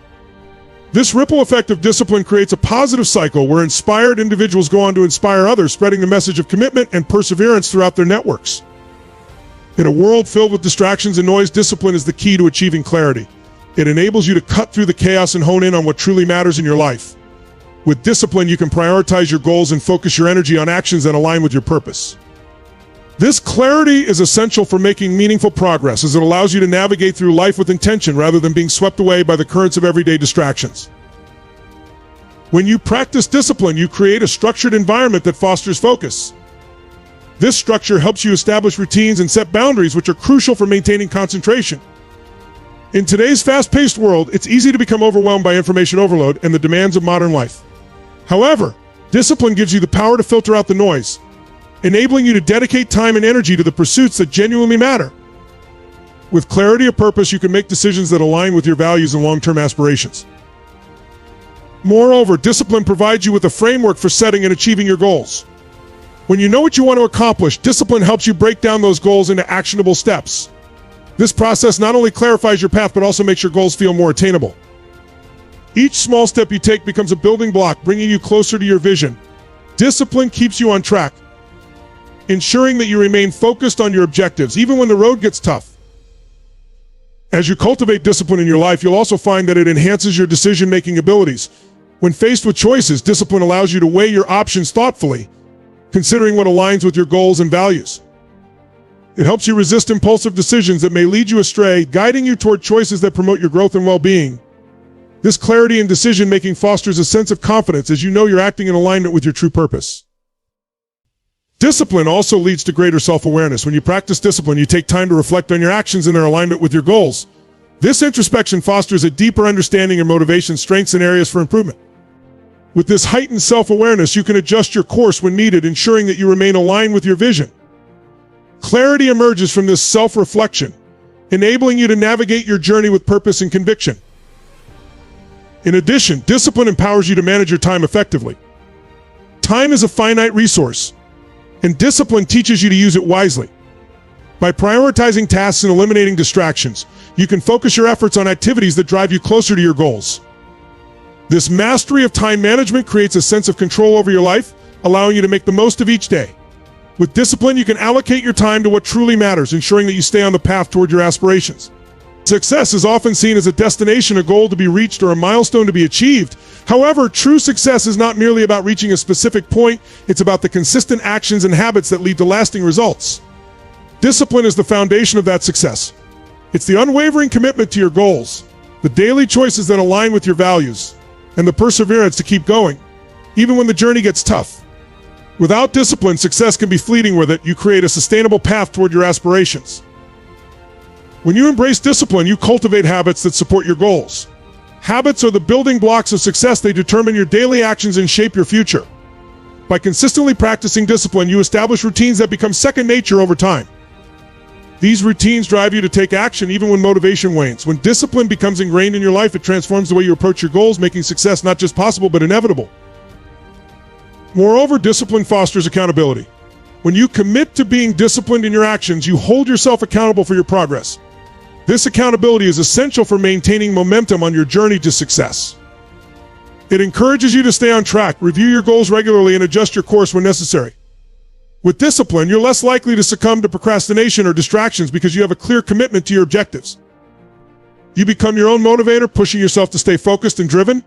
S2: This ripple effect of discipline creates a positive cycle where inspired individuals go on to inspire others, spreading the message of commitment and perseverance throughout their networks. In a world filled with distractions and noise, discipline is the key to achieving clarity. It enables you to cut through the chaos and hone in on what truly matters in your life. With discipline, you can prioritize your goals and focus your energy on actions that align with your purpose. This clarity is essential for making meaningful progress, as it allows you to navigate through life with intention rather than being swept away by the currents of everyday distractions. When you practice discipline, you create a structured environment that fosters focus. This structure helps you establish routines and set boundaries, which are crucial for maintaining concentration. In today's fast-paced world, it's easy to become overwhelmed by information overload and the demands of modern life. However, discipline gives you the power to filter out the noise, enabling you to dedicate time and energy to the pursuits that genuinely matter. With clarity of purpose, you can make decisions that align with your values and long-term aspirations. Moreover, discipline provides you with a framework for setting and achieving your goals. When you know what you want to accomplish, discipline helps you break down those goals into actionable steps. This process not only clarifies your path, but also makes your goals feel more attainable. Each small step you take becomes a building block, bringing you closer to your vision. Discipline keeps you on track, ensuring that you remain focused on your objectives, even when the road gets tough. As you cultivate discipline in your life, you'll also find that it enhances your decision-making abilities. When faced with choices, discipline allows you to weigh your options thoughtfully, considering what aligns with your goals and values. It helps you resist impulsive decisions that may lead you astray, guiding you toward choices that promote your growth and well-being. This clarity in decision-making fosters a sense of confidence, as you know you're acting in alignment with your true purpose. Discipline also leads to greater self-awareness. When you practice discipline, you take time to reflect on your actions and their alignment with your goals. This introspection fosters a deeper understanding of motivation, strengths, and areas for improvement. With this heightened self-awareness, you can adjust your course when needed, ensuring that you remain aligned with your vision. Clarity emerges from this self-reflection, enabling you to navigate your journey with purpose and conviction. In addition, discipline empowers you to manage your time effectively. Time is a finite resource, and discipline teaches you to use it wisely. By prioritizing tasks and eliminating distractions, you can focus your efforts on activities that drive you closer to your goals. This mastery of time management creates a sense of control over your life, allowing you to make the most of each day. With discipline, you can allocate your time to what truly matters, ensuring that you stay on the path toward your aspirations. Success is often seen as a destination, a goal to be reached, or a milestone to be achieved. However, true success is not merely about reaching a specific point, it's about the consistent actions and habits that lead to lasting results. Discipline is the foundation of that success. It's the unwavering commitment to your goals, the daily choices that align with your values, and the perseverance to keep going, even when the journey gets tough. Without discipline, success can be fleeting. With it, you create a sustainable path toward your aspirations. When you embrace discipline, you cultivate habits that support your goals. Habits are the building blocks of success. They determine your daily actions and shape your future. By consistently practicing discipline, you establish routines that become second nature over time. These routines drive you to take action even when motivation wanes. When discipline becomes ingrained in your life, it transforms the way you approach your goals, making success not just possible but inevitable. Moreover, discipline fosters accountability. When you commit to being disciplined in your actions, you hold yourself accountable for your progress. This accountability is essential for maintaining momentum on your journey to success. It encourages you to stay on track, review your goals regularly, and adjust your course when necessary. With discipline, you're less likely to succumb to procrastination or distractions because you have a clear commitment to your objectives. You become your own motivator, pushing yourself to stay focused and driven.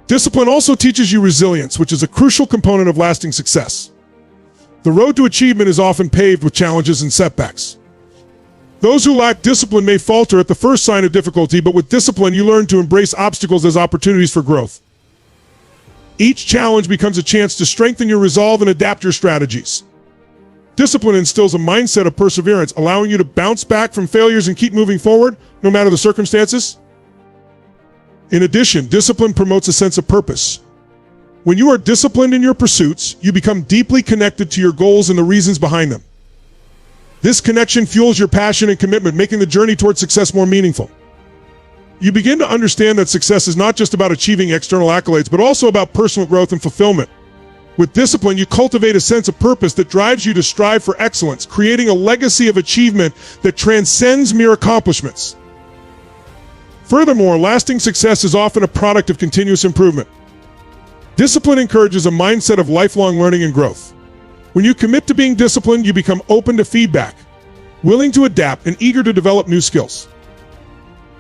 S2: Discipline also teaches you resilience, which is a crucial component of lasting success. The road to achievement is often paved with challenges and setbacks. Those who lack discipline may falter at the first sign of difficulty, but with discipline, you learn to embrace obstacles as opportunities for growth. Each challenge becomes a chance to strengthen your resolve and adapt your strategies. Discipline instills a mindset of perseverance, allowing you to bounce back from failures and keep moving forward, no matter the circumstances. In addition, discipline promotes a sense of purpose. When you are disciplined in your pursuits, you become deeply connected to your goals and the reasons behind them. This connection fuels your passion and commitment, making the journey toward success more meaningful. You begin to understand that success is not just about achieving external accolades, but also about personal growth and fulfillment. With discipline, you cultivate a sense of purpose that drives you to strive for excellence, creating a legacy of achievement that transcends mere accomplishments. Furthermore, lasting success is often a product of continuous improvement. Discipline encourages a mindset of lifelong learning and growth. When you commit to being disciplined, you become open to feedback, willing to adapt, and eager to develop new skills.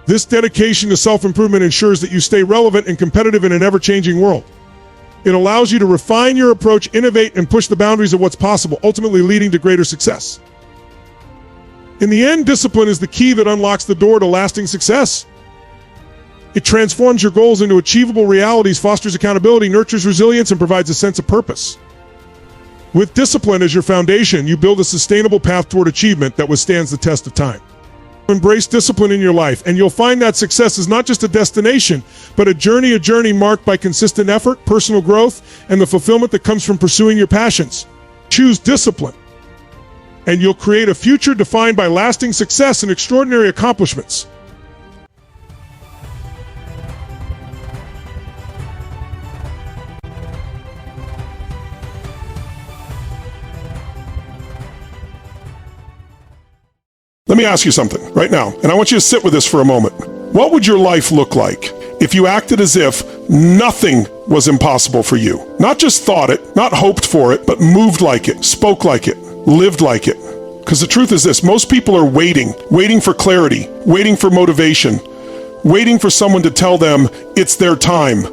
S2: This dedication to self-improvement ensures that you stay relevant and competitive in an ever-changing world. It allows you to refine your approach, innovate, and push the boundaries of what's possible, ultimately leading to greater success. In the end, discipline is the key that unlocks the door to lasting success. It transforms your goals into achievable realities, fosters accountability, nurtures resilience, and provides a sense of purpose. With discipline as your foundation, you build a sustainable path toward achievement that withstands the test of time. Embrace discipline in your life, and you'll find that success is not just a destination, but a journey marked by consistent effort, personal growth, and the fulfillment that comes from pursuing your passions. Choose discipline, and you'll create a future defined by lasting success and extraordinary accomplishments.
S3: Let me ask you something right now, and I want you to sit with this for a moment. What would your life look like if you acted as if nothing was impossible for you? Not just thought it, not hoped for it, but moved like it, spoke like it, lived like it. Because the truth is this, most people are waiting for clarity, waiting for motivation, waiting for someone to tell them it's their time.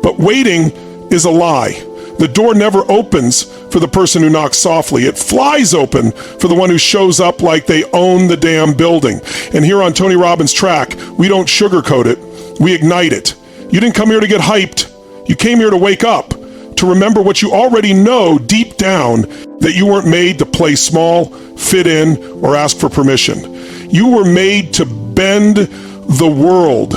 S3: But waiting is a lie. The door never opens for the person who knocks softly. It flies open for the one who shows up like they own the damn building. And here on Tony Robbins' track, we don't sugarcoat it, we ignite it. You didn't come here to get hyped. You came here to wake up, to remember what you already know deep down, that you weren't made to play small, fit in, or ask for permission. You were made to bend the world.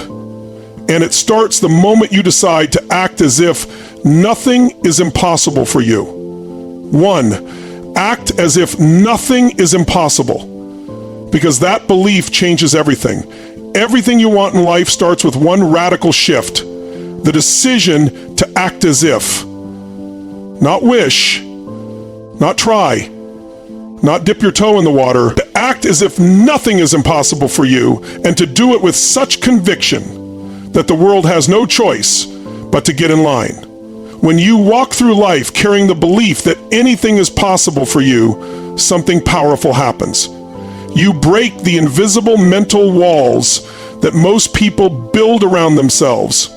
S3: And it starts the moment you decide to act as if nothing is impossible for you. 1, act as if nothing is impossible, because that belief changes everything. Everything you want in life starts with one radical shift, the decision to act as if. Not wish, not try, not dip your toe in the water. To act as if nothing is impossible for you, and to do it with such conviction that the world has no choice but to get in line. When you walk through life carrying the belief that anything is possible for you, something powerful happens. You break the invisible mental walls that most people build around themselves.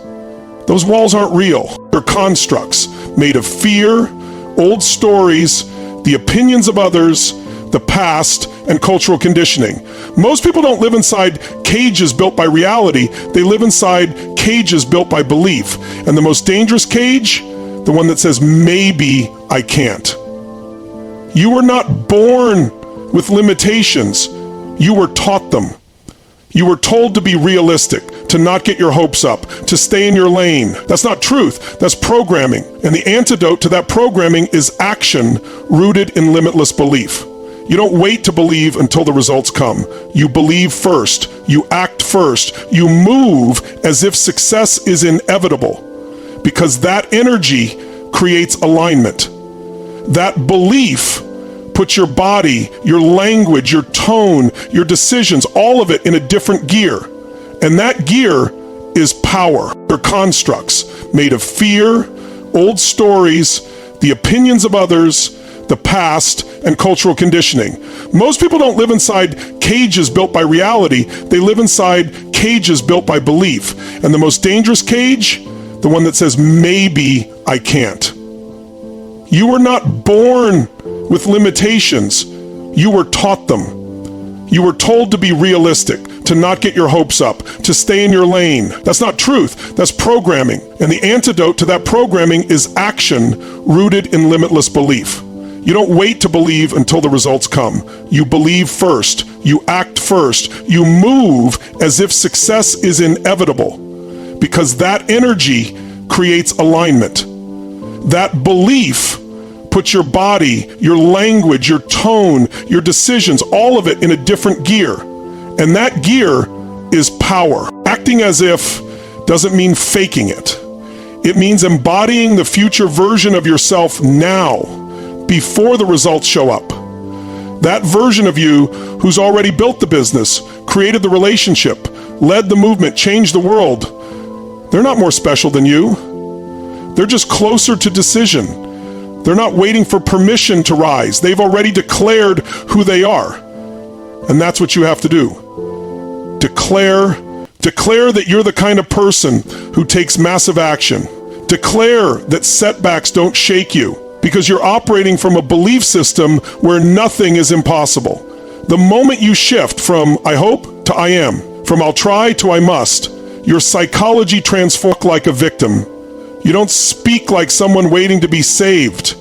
S3: Those walls aren't real. They're constructs made of fear, old stories, the opinions of others, the past, and cultural conditioning. Most people don't live inside cages built by reality. They live inside cages built by belief. And the most dangerous cage, the one that says, maybe I can't. You were not born with limitations. You were taught them. You were told to be realistic, to not get your hopes up, to stay in your lane. That's not truth, that's programming. And the antidote to that programming is action rooted in limitless belief. You don't wait to believe until the results come. You believe first, you act first, you move as if success is inevitable. Because that energy creates alignment. That belief puts your body, your language, your tone, your decisions, all of it in a different gear. And that gear is power. They're constructs made of fear, old stories, the opinions of others, the past, and cultural conditioning. Most people don't live inside cages built by reality. They live inside cages built by belief. And the most dangerous cage, the one that says, maybe I can't. You were not born with limitations. You were taught them. You were told to be realistic, to not get your hopes up, to stay in your lane. That's not truth, that's programming. And the antidote to that programming is action rooted in limitless belief. You don't wait to believe until the results come. You believe first, you act first, you move as if success is inevitable. Because that energy creates alignment. That belief puts your body, your language, your tone, your decisions, all of it in a different gear. And that gear is power. Acting as if doesn't mean faking it. It means embodying the future version of yourself now, before the results show up. That version of you who's already built the business, created the relationship, led the movement, changed the world, they're not more special than you. They're just closer to decision. They're not waiting for permission to rise. They've already declared who they are. And that's what you have to do. Declare that you're the kind of person who takes massive action. Declare that setbacks don't shake you, because you're operating from a belief system where nothing is impossible. The moment you shift from I hope to I am, from I'll try to I must, your psychology transforms like a victim. You don't speak like someone waiting to be saved.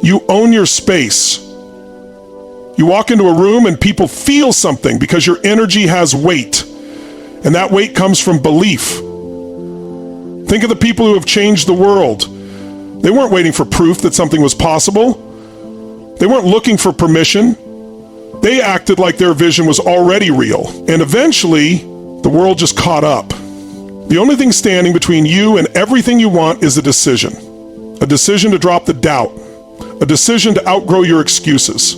S3: You own your space. You walk into a room and people feel something because your energy has weight. And that weight comes from belief. Think of the people who have changed the world. They weren't waiting for proof that something was possible. They weren't looking for permission. They acted like their vision was already real. And eventually, the world just caught up. The only thing standing between you and everything you want is a decision. A decision to drop the doubt. A decision to outgrow your excuses.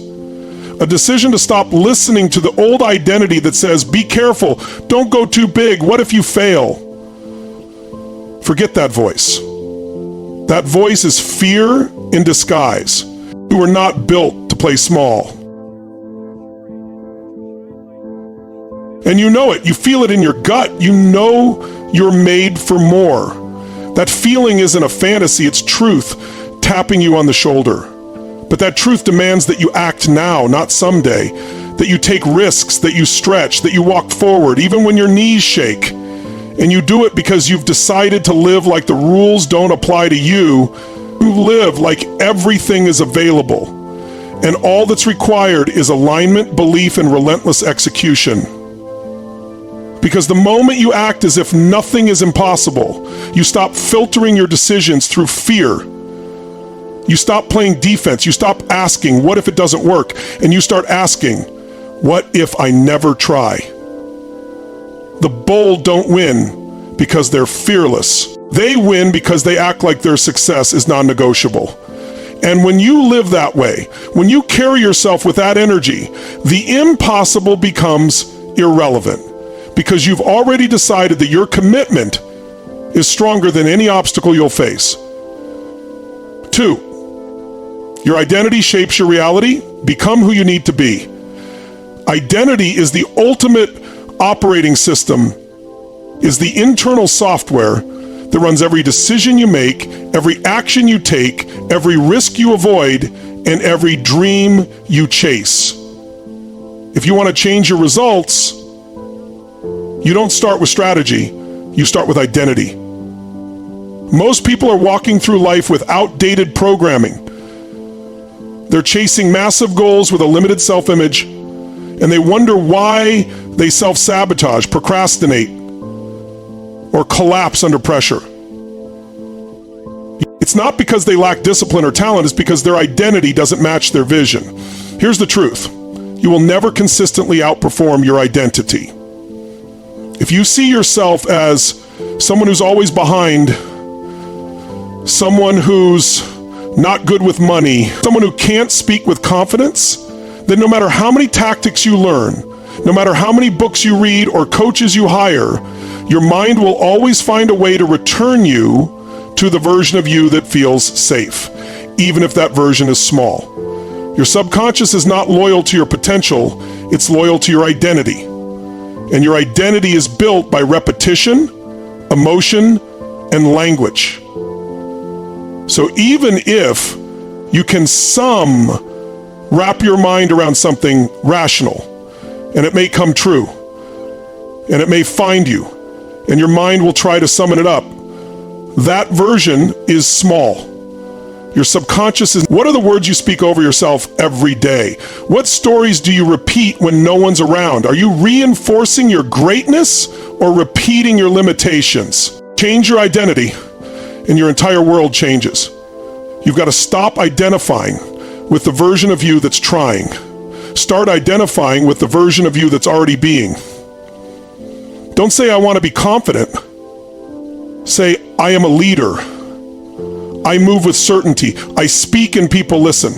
S3: A decision to stop listening to the old identity that says, be careful, don't go too big, what if you fail? Forget that voice. That voice is fear in disguise. You were not built to play small. And you know it, you feel it in your gut, you know you're made for more. That feeling isn't a fantasy, it's truth tapping you on the shoulder. But that truth demands that you act now, not someday. That you take risks, that you stretch, that you walk forward, even when your knees shake. And you do it because you've decided to live like the rules don't apply to you. You live like everything is available. And all that's required is alignment, belief, and relentless execution. Because the moment you act as if nothing is impossible, you stop filtering your decisions through fear. You stop playing defense. You stop asking, what if it doesn't work? And you start asking, what if I never try? The bold don't win because they're fearless. They win because they act like their success is non-negotiable. And when you live that way, when you carry yourself with that energy, the impossible becomes irrelevant because you've already decided that your commitment is stronger than any obstacle you'll face. 2, your identity shapes your reality. Become who you need to be. Identity is the ultimate operating system, is the internal software that runs every decision you make, every action you take, every risk you avoid, and every dream you chase. If you want to change your results, you don't start with strategy, you start with identity. Most people are walking through life with outdated programming. They're chasing massive goals with a limited self-image, and they wonder why they self-sabotage, procrastinate, or collapse under pressure. It's not because they lack discipline or talent, it's because their identity doesn't match their vision. Here's the truth. You will never consistently outperform your identity. If you see yourself as someone who's always behind, someone who's not good with money, someone who can't speak with confidence, then no matter how many tactics you learn, no matter how many books you read or coaches you hire, your mind will always find a way to return you to the version of you that feels safe, even if that version is small. Your subconscious is not loyal to your potential, it's loyal to your identity. And your identity is built by repetition, emotion, and language. So even if you can wrap your mind around something rational, and it may come true, and it may find you, and your mind will try to summon it up, that version is small. Your subconscious is, what are the words you speak over yourself every day? What stories do you repeat when no one's around? Are you reinforcing your greatness or repeating your limitations? Change your identity, and your entire world changes. You've got to stop identifying with the version of you that's trying. Start identifying with the version of you that's already being. Don't say, I want to be confident. Say, I am a leader. I move with certainty. I speak and people listen.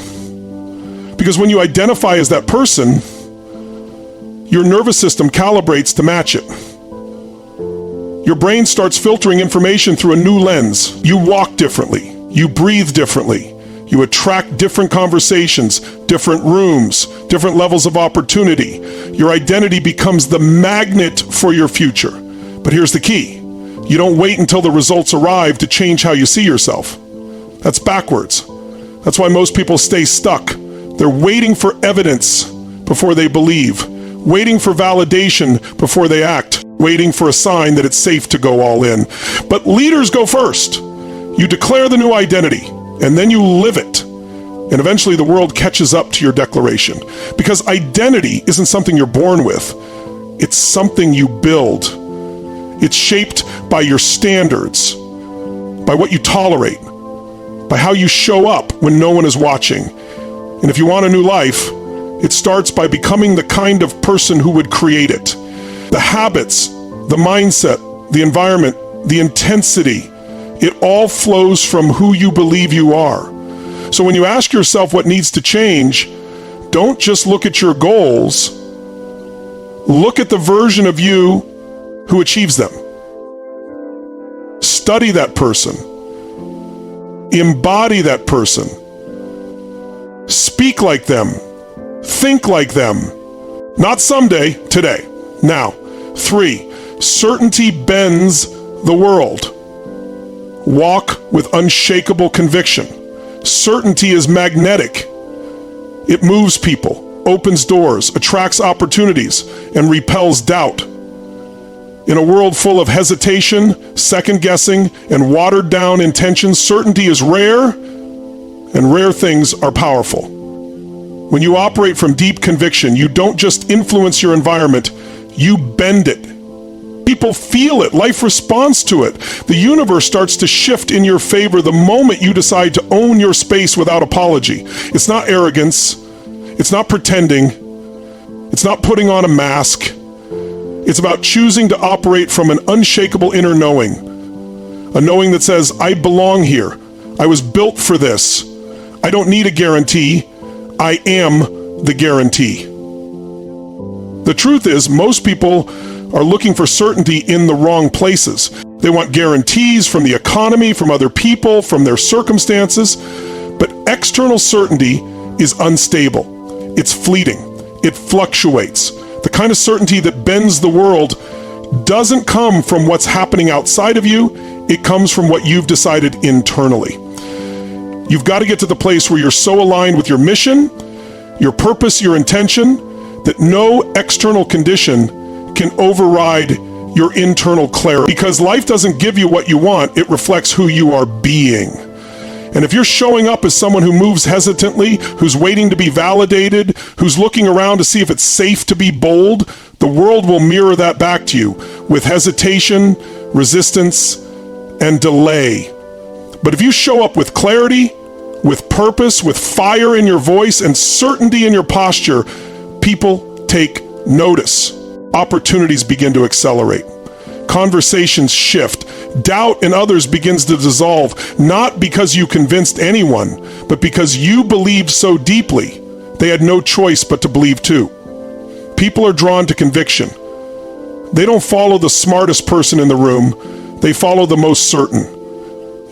S3: Because when you identify as that person, your nervous system calibrates to match it. Your brain starts filtering information through a new lens. You walk differently. You breathe differently. You attract different conversations, different rooms, different levels of opportunity. Your identity becomes the magnet for your future. But here's the key. You don't wait until the results arrive to change how you see yourself. That's backwards. That's why most people stay stuck. They're waiting for evidence before they believe, waiting for validation before they act, waiting for a sign that it's safe to go all in. But leaders go first. You declare the new identity, and then you live it. And eventually the world catches up to your declaration. Because identity isn't something you're born with. It's something you build. It's shaped by your standards, by what you tolerate, by how you show up when no one is watching. And if you want a new life, it starts by becoming the kind of person who would create it. The habits, the mindset, the environment, the intensity, it all flows from who you believe you are. So when you ask yourself what needs to change, don't just look at your goals. Look at the version of you who achieves them. Study that person. Embody that person. Speak like them. Think like them. Not someday, today. Now. 3, certainty bends the world. Walk with unshakable conviction. Certainty is magnetic. It moves people, opens doors, attracts opportunities, and repels doubt. In a world full of hesitation, second-guessing, and watered-down intentions, certainty is rare, and rare things are powerful. When you operate from deep conviction, you don't just influence your environment, you bend it. People feel it. Life responds to it. The universe starts to shift in your favor the moment you decide to own your space without apology. It's not arrogance. It's not pretending. It's not putting on a mask. It's about choosing to operate from an unshakable inner knowing. A knowing that says, I belong here. I was built for this. I don't need a guarantee. I am the guarantee. The truth is, most people are looking for certainty in the wrong places. They want guarantees from the economy, from other people, from their circumstances. But external certainty is unstable. It's fleeting. It fluctuates. The kind of certainty that bends the world doesn't come from what's happening outside of you. It comes from what you've decided internally. You've got to get to the place where you're so aligned with your mission, your purpose, your intention, that no external condition can override your internal clarity. Because life doesn't give you what you want, it reflects who you are being. And if you're showing up as someone who moves hesitantly, who's waiting to be validated, who's looking around to see if it's safe to be bold, the world will mirror that back to you with hesitation, resistance, and delay. But if you show up with clarity, with purpose, with fire in your voice, and certainty in your posture, people take notice. Opportunities begin to accelerate. Conversations shift. Doubt in others begins to dissolve, not because you convinced anyone, but because you believed so deeply, they had no choice but to believe too. People are drawn to conviction. They don't follow the smartest person in the room, they follow the most certain.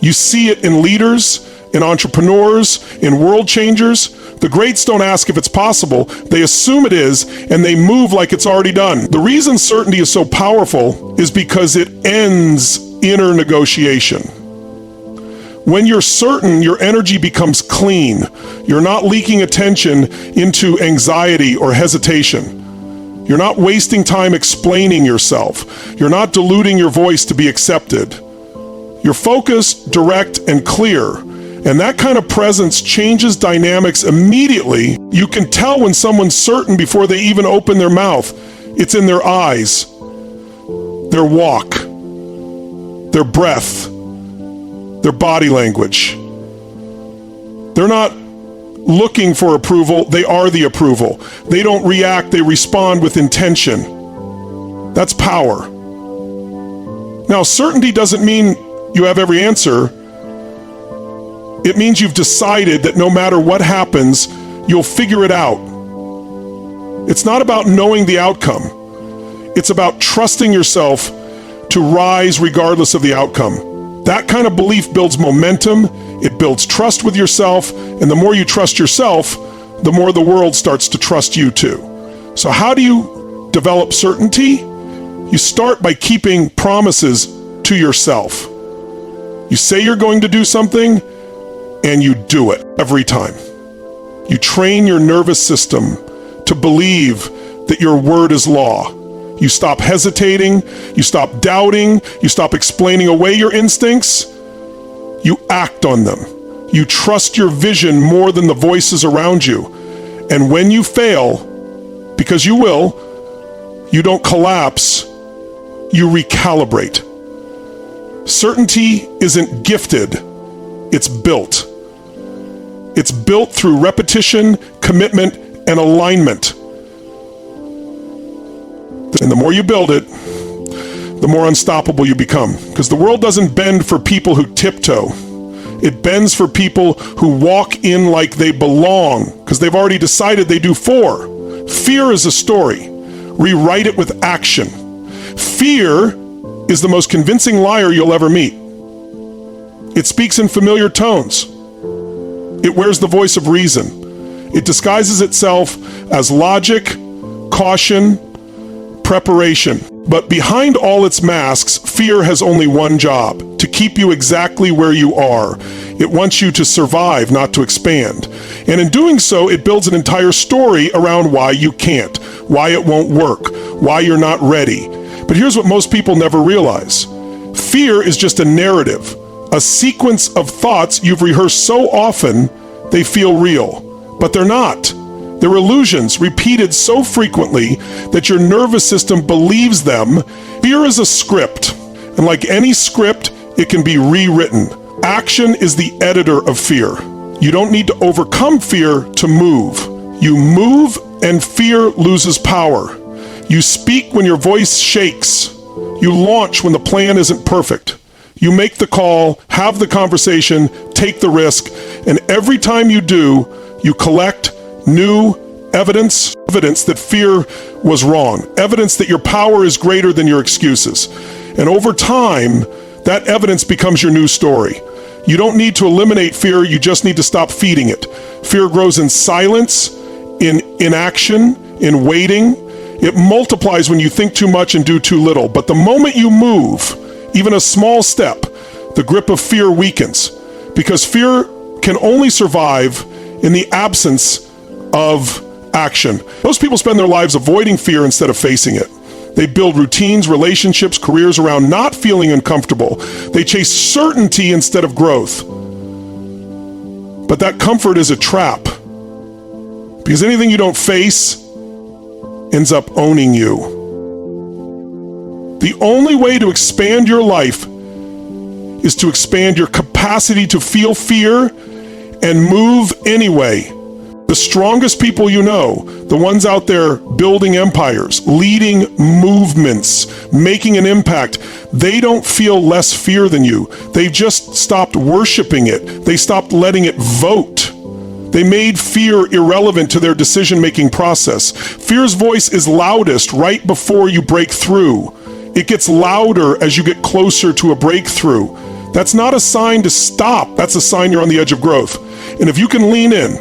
S3: You see it in leaders, in entrepreneurs, in world changers. The greats don't ask if it's possible, they assume it is, and they move like it's already done. The reason certainty is so powerful is because it ends inner negotiation. When you're certain, your energy becomes clean. You're not leaking attention into anxiety or hesitation. You're not wasting time explaining yourself. You're not diluting your voice to be accepted. You're focused, direct, and clear. And that kind of presence changes dynamics immediately. You can tell when someone's certain before they even open their mouth. It's in their eyes, their walk, their breath, their body language. They're not looking for approval, they are the approval. They don't react, they respond with intention. That's power. Now, certainty doesn't mean you have every answer. It means you've decided that no matter what happens, you'll figure it out. It's not about knowing the outcome. It's about trusting yourself to rise regardless of the outcome. That kind of belief builds momentum, it builds trust with yourself, and the more you trust yourself, the more the world starts to trust you too. So how do you develop certainty? You start by keeping promises to yourself. You say you're going to do something, and you do it every time. You train your nervous system to believe that your word is law. You stop hesitating, you stop doubting, you stop explaining away your instincts. You act on them. You trust your vision more than the voices around you. And when you fail, because you will, you don't collapse, you recalibrate. Certainty isn't gifted, it's built. It's built through repetition, commitment, and alignment. And the more you build it, the more unstoppable you become. Because the world doesn't bend for people who tiptoe. It bends for people who walk in like they belong, because they've already decided they do for. Fear is a story. Rewrite it with action. Fear is the most convincing liar you'll ever meet. It speaks in familiar tones. It wears the voice of reason. It disguises itself as logic, caution, preparation. But behind all its masks, fear has only one job: to keep you exactly where you are. It wants you to survive, not to expand. And in doing so, it builds an entire story around why you can't, why it won't work, why you're not ready. But here's what most people never realize. Fear is just a narrative, a sequence of thoughts you've rehearsed so often they feel real. But they're not. They're illusions repeated so frequently that your nervous system believes them. Fear is a script, and like any script, it can be rewritten. Action is the editor of fear. You don't need to overcome fear to move. You move and fear loses power. You speak when your voice shakes. You launch when the plan isn't perfect. You make the call, have the conversation, take the risk, and every time you do, you collect new evidence that fear was wrong, evidence that your power is greater than your excuses. And over time, that evidence becomes your new story. You don't need to eliminate fear, you just need to stop feeding it. Fear grows in silence, in inaction, in waiting. It multiplies when you think too much and do too little. But the moment you move, even a small step, the grip of fear weakens. Because fear can only survive in the absence of action. Most people spend their lives avoiding fear instead of facing it. They build routines, relationships, careers around not feeling uncomfortable. They chase certainty instead of growth. But that comfort is a trap. Because anything you don't face ends up owning you. The only way to expand your life is to expand your capacity to feel fear and move anyway. The strongest people you know, the ones out there building empires, leading movements, making an impact, they don't feel less fear than you. They've just stopped worshiping it. They stopped letting it vote. They made fear irrelevant to their decision-making process. Fear's voice is loudest right before you break through. It gets louder as you get closer to a breakthrough. That's not a sign to stop. That's a sign you're on the edge of growth. And if you can lean in,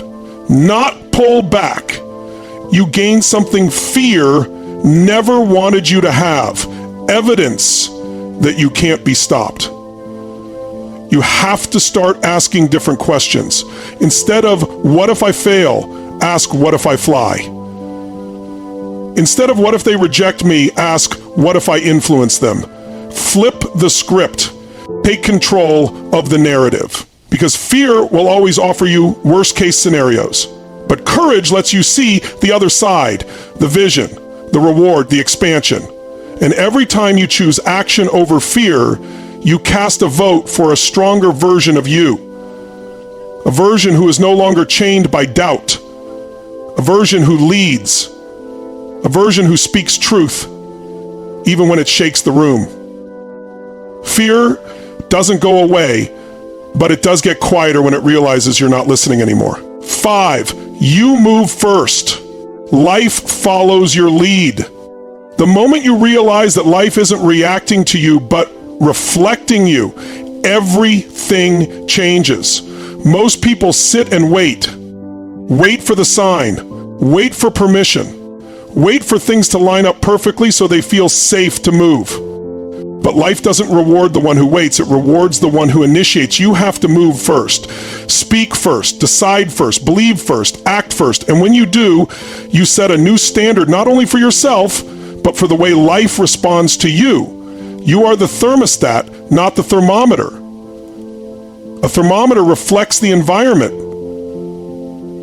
S3: not pull back, you gain something fear never wanted you to have. Evidence that you can't be stopped. You have to start asking different questions. Instead of, what if I fail? Ask, what if I fly? Instead of, what if they reject me? Ask, what if I influence them? Flip the script. Take control of the narrative. Because fear will always offer you worst case scenarios. But courage lets you see the other side, the vision, the reward, the expansion. And every time you choose action over fear, you cast a vote for a stronger version of you. A version who is no longer chained by doubt. A version who leads. A version who speaks truth, even when it shakes the room. Fear doesn't go away, but it does get quieter when it realizes you're not listening anymore. 5, you move first. Life follows your lead. The moment you realize that life isn't reacting to you, but reflecting you, everything changes. Most people sit and wait. Wait for the sign. Wait for permission. Wait for things to line up perfectly so they feel safe to move. But life doesn't reward the one who waits, it rewards the one who initiates. You have to move first. Speak first, decide first, believe first, act first. And when you do, you set a new standard not only for yourself, but for the way life responds to you. You are the thermostat, not the thermometer. A thermometer reflects the environment.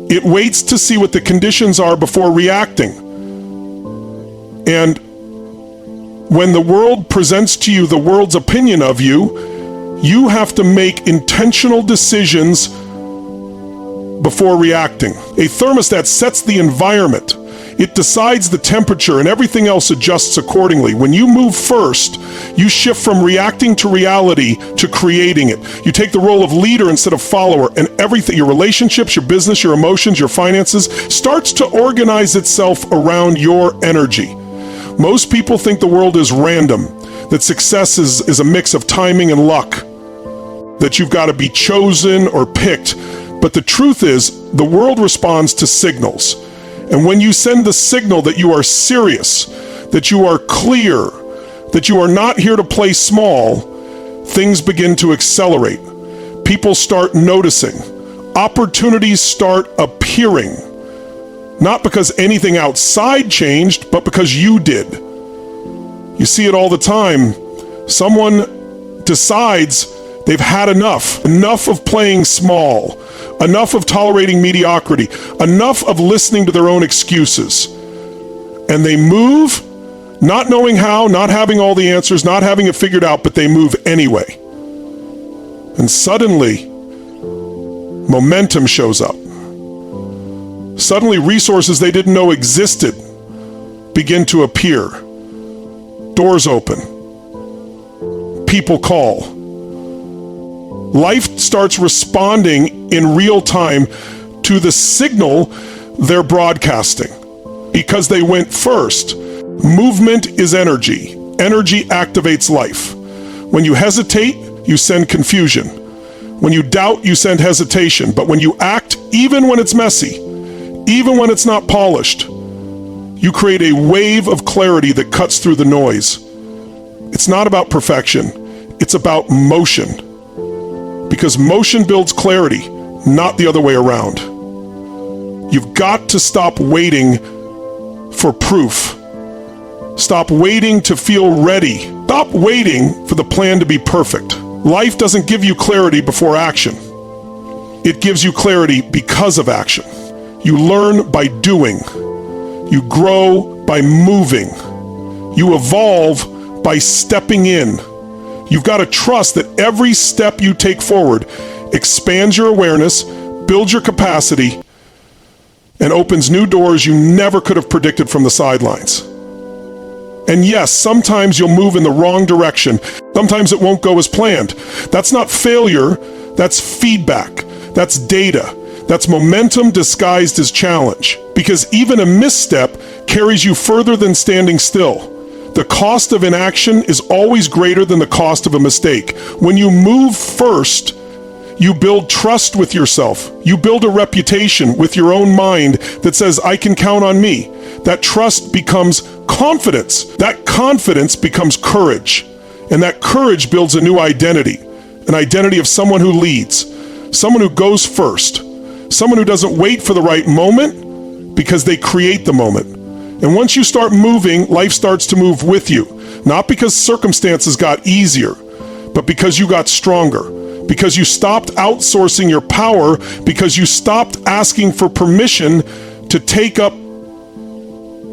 S3: It waits to see what the conditions are before reacting. And when the world presents to you the world's opinion of you, you have to make intentional decisions before reacting. A thermostat sets the environment. It decides the temperature and everything else adjusts accordingly. When you move first, you shift from reacting to reality to creating it. You take the role of leader instead of follower, and everything, your relationships, your business, your emotions, your finances, starts to organize itself around your energy. Most people think the world is random, that success is a mix of timing and luck, that you've got to be chosen or picked. But the truth is, the world responds to signals. And when you send the signal that you are serious, that you are clear, that you are not here to play small, things begin to accelerate. People start noticing. Opportunities start appearing. Not because anything outside changed, but because you did. You see it all the time. Someone decides they've had enough. Enough of playing small. Enough of tolerating mediocrity. Enough of listening to their own excuses. And they move, not knowing how, not having all the answers, not having it figured out, but they move anyway. And suddenly, momentum shows up. Suddenly, resources they didn't know existed begin to appear. Doors open. People call. Life starts responding in real time to the signal they're broadcasting because they went first. Movement is energy. Energy activates life. When you hesitate, you send confusion. When you doubt, you send hesitation. But when you act, even when it's messy, even when it's not polished, you create a wave of clarity that cuts through the noise. It's not about perfection. It's about motion. Because motion builds clarity, not the other way around. You've got to stop waiting for proof. Stop waiting to feel ready. Stop waiting for the plan to be perfect. Life doesn't give you clarity before action. It gives you clarity because of action. You learn by doing. You grow by moving. You evolve by stepping in. You've got to trust that every step you take forward expands your awareness, builds your capacity, and opens new doors you never could have predicted from the sidelines. And yes, sometimes you'll move in the wrong direction. Sometimes it won't go as planned. That's not failure, that's feedback. That's data. That's momentum disguised as challenge. Because even a misstep carries you further than standing still. The cost of inaction is always greater than the cost of a mistake. When you move first, you build trust with yourself. You build a reputation with your own mind that says, I can count on me. That trust becomes confidence. That confidence becomes courage. And that courage builds a new identity. An identity of someone who leads. Someone who goes first. Someone who doesn't wait for the right moment because they create the moment. And once you start moving, life starts to move with you. Not because circumstances got easier, but because you got stronger. Because you stopped outsourcing your power, because you stopped asking for permission to take up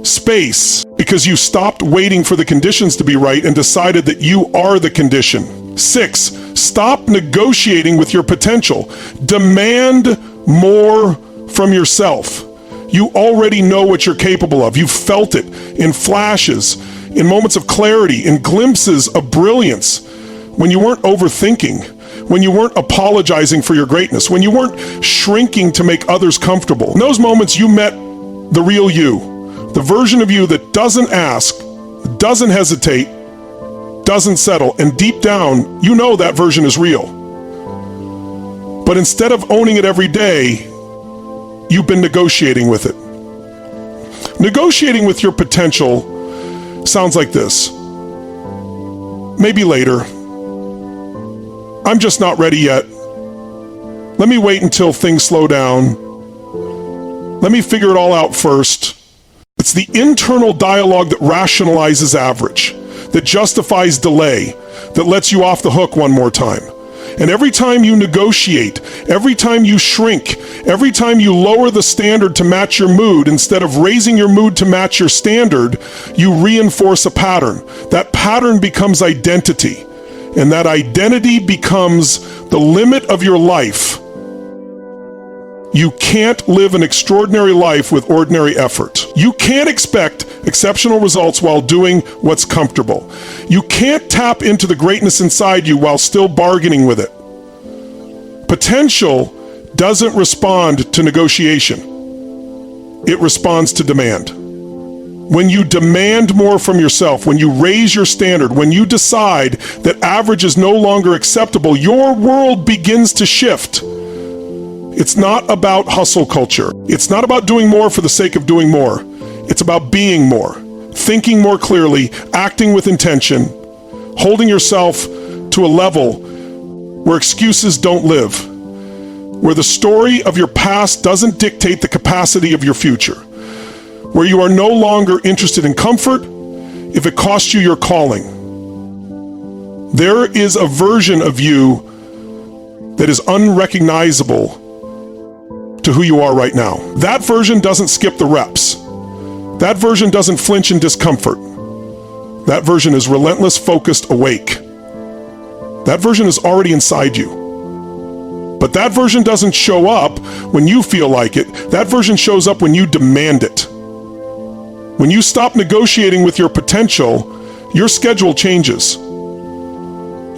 S3: space, because you stopped waiting for the conditions to be right and decided that you are the condition. 6, stop negotiating with your potential. Demand more from yourself. You already know what you're capable of. You've felt it in flashes, in moments of clarity, in glimpses of brilliance. when you weren't overthinking, when you weren't apologizing for your greatness, when you weren't shrinking to make others comfortable. In those moments, you met the real you, the version of you that doesn't ask, doesn't hesitate, doesn't settle, and deep down, you know that version is real. But instead of owning it every day, you've been negotiating with it. Negotiating with your potential sounds like this. Maybe later. I'm just not ready yet. Let me wait until things slow down. Let me figure it all out first. It's the internal dialogue that rationalizes average, that justifies delay, that lets you off the hook one more time. And every time you negotiate, every time you shrink, every time you lower the standard to match your mood instead of raising your mood to match your standard, you reinforce a pattern. That pattern becomes identity. And that identity becomes the limit of your life. You can't live an extraordinary life with ordinary effort. You can't expect exceptional results while doing what's comfortable. You can't tap into the greatness inside you while still bargaining with it. Potential doesn't respond to negotiation. It responds to demand. When you demand more from yourself, when you raise your standard, when you decide that average is no longer acceptable, your world begins to shift. It's not about hustle culture. It's not about doing more for the sake of doing more. It's about being more, thinking more clearly, acting with intention, holding yourself to a level where excuses don't live, where the story of your past doesn't dictate the capacity of your future, where you are no longer interested in comfort if it costs you your calling. There is a version of you that is unrecognizable to who you are right now. That version doesn't skip the reps. That version doesn't flinch in discomfort. That version is relentless, focused, awake. That version is already inside you. But that version doesn't show up when you feel like it. That version shows up when you demand it. When you stop negotiating with your potential, your schedule changes.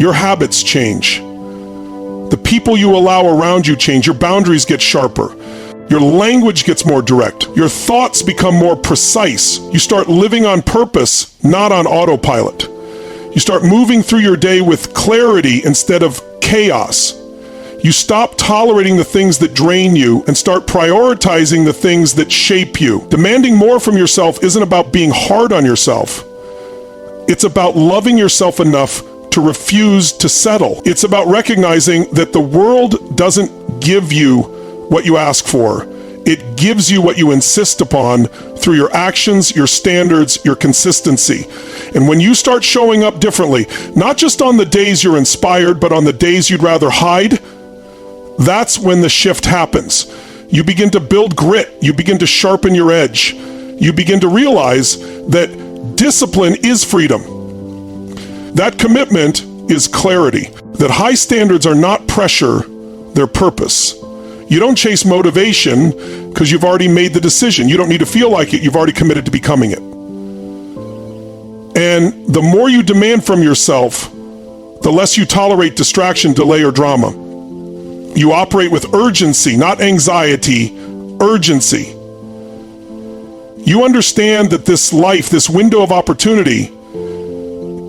S3: Your habits change. The people you allow around you change. Your boundaries get sharper. Your language gets more direct. Your thoughts become more precise. You start living on purpose, not on autopilot. You start moving through your day with clarity instead of chaos. You stop tolerating the things that drain you and start prioritizing the things that shape you. Demanding more from yourself isn't about being hard on yourself. It's about loving yourself enough to refuse to settle. It's about recognizing that the world doesn't give you what you ask for. It gives you what you insist upon through your actions, your standards, your consistency. And when you start showing up differently, not just on the days you're inspired, but on the days you'd rather hide, that's when the shift happens. You begin to build grit. You begin to sharpen your edge. You begin to realize that discipline is freedom. That commitment is clarity. That high standards are not pressure, they're purpose. You don't chase motivation because you've already made the decision. You don't need to feel like it. You've already committed to becoming it. And the more you demand from yourself, the less you tolerate distraction, delay, or drama. You operate with urgency, not anxiety, urgency. You understand that this life, this window of opportunity,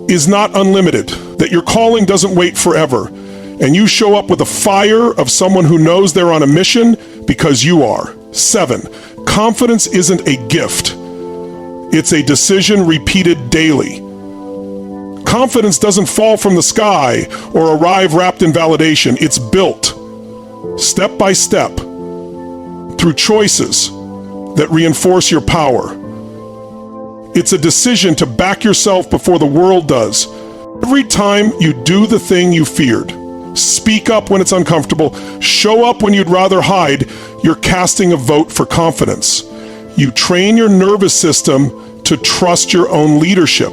S3: is not unlimited, that your calling doesn't wait forever, and you show up with the fire of someone who knows they're on a mission because you are. 7, confidence isn't a gift. It's a decision repeated daily. Confidence doesn't fall from the sky or arrive wrapped in validation. It's built step by step through choices that reinforce your power. It's a decision to back yourself before the world does. Every time you do the thing you feared, speak up when it's uncomfortable, show up when you'd rather hide, you're casting a vote for confidence. You train your nervous system to trust your own leadership.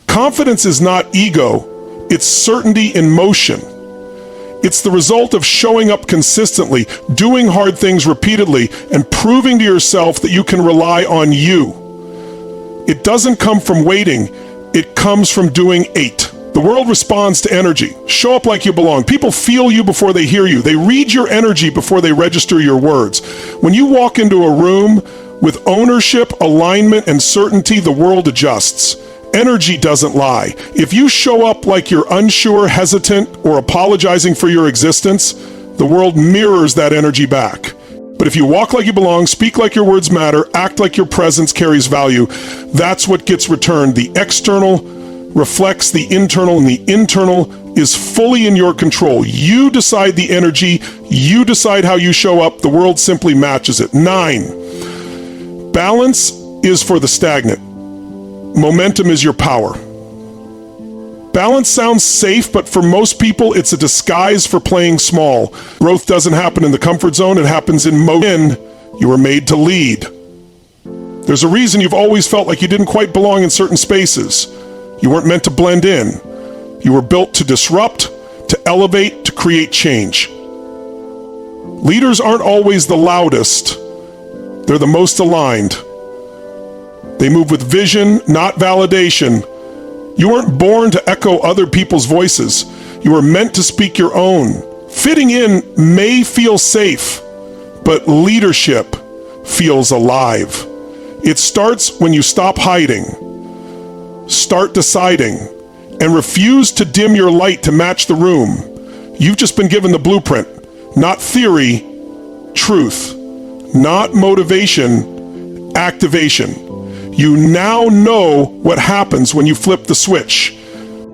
S3: Confidence is not ego, it's certainty in motion. It's the result of showing up consistently, doing hard things repeatedly, and proving to yourself that you can rely on you. It doesn't come from waiting, it comes from doing 8. The world responds to energy. Show up like you belong. People feel you before they hear you. They read your energy before they register your words. When you walk into a room with ownership, alignment, and certainty, the world adjusts. Energy doesn't lie. If you show up like you're unsure, hesitant, or apologizing for your existence, the world mirrors that energy back. But if you walk like you belong, speak like your words matter, act like your presence carries value, that's what gets returned. The external reflects the internal, and the internal is fully in your control. You decide the energy, you decide how you show up, the world simply matches it. 9, balance is for the stagnant. Momentum is your power. Balance sounds safe, but for most people, it's a disguise for playing small. Growth doesn't happen in the comfort zone, it happens in motion. You were made to lead. There's a reason you've always felt like you didn't quite belong in certain spaces. You weren't meant to blend in. You were built to disrupt, to elevate, to create change. Leaders aren't always the loudest. They're the most aligned. They move with vision, not validation. You weren't born to echo other people's voices. You were meant to speak your own. Fitting in may feel safe, but leadership feels alive. It starts when you stop hiding, start deciding, and refuse to dim your light to match the room. You've just been given the blueprint, not theory, truth, not motivation, activation. You now know what happens when you flip the switch.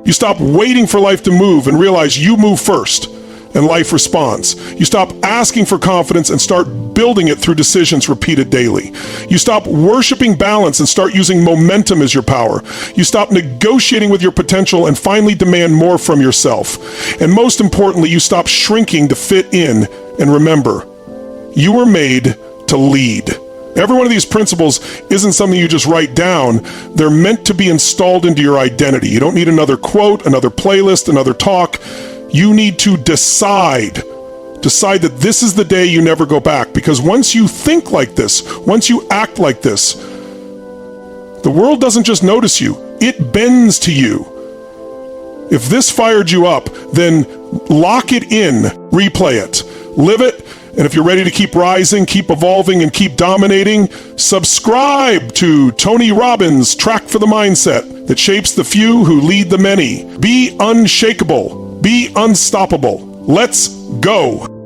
S3: You stop waiting for life to move and realize you move first, and life responds. You stop asking for confidence and start building it through decisions repeated daily. You stop worshiping balance and start using momentum as your power. You stop negotiating with your potential and finally demand more from yourself. And most importantly, you stop shrinking to fit in and remember, you were made to lead. Every one of these principles isn't something you just write down. They're meant to be installed into your identity. You don't need another quote, another playlist, another talk. You need to decide. Decide that this is the day you never go back. Because once you think like this, once you act like this, the world doesn't just notice you, it bends to you. If this fired you up, then lock it in, replay it, live it. And if you're ready to keep rising, keep evolving, and keep dominating, subscribe to Tony Robbins' Track for the Mindset that shapes the few who lead the many. Be unshakable. Be unstoppable. Let's go.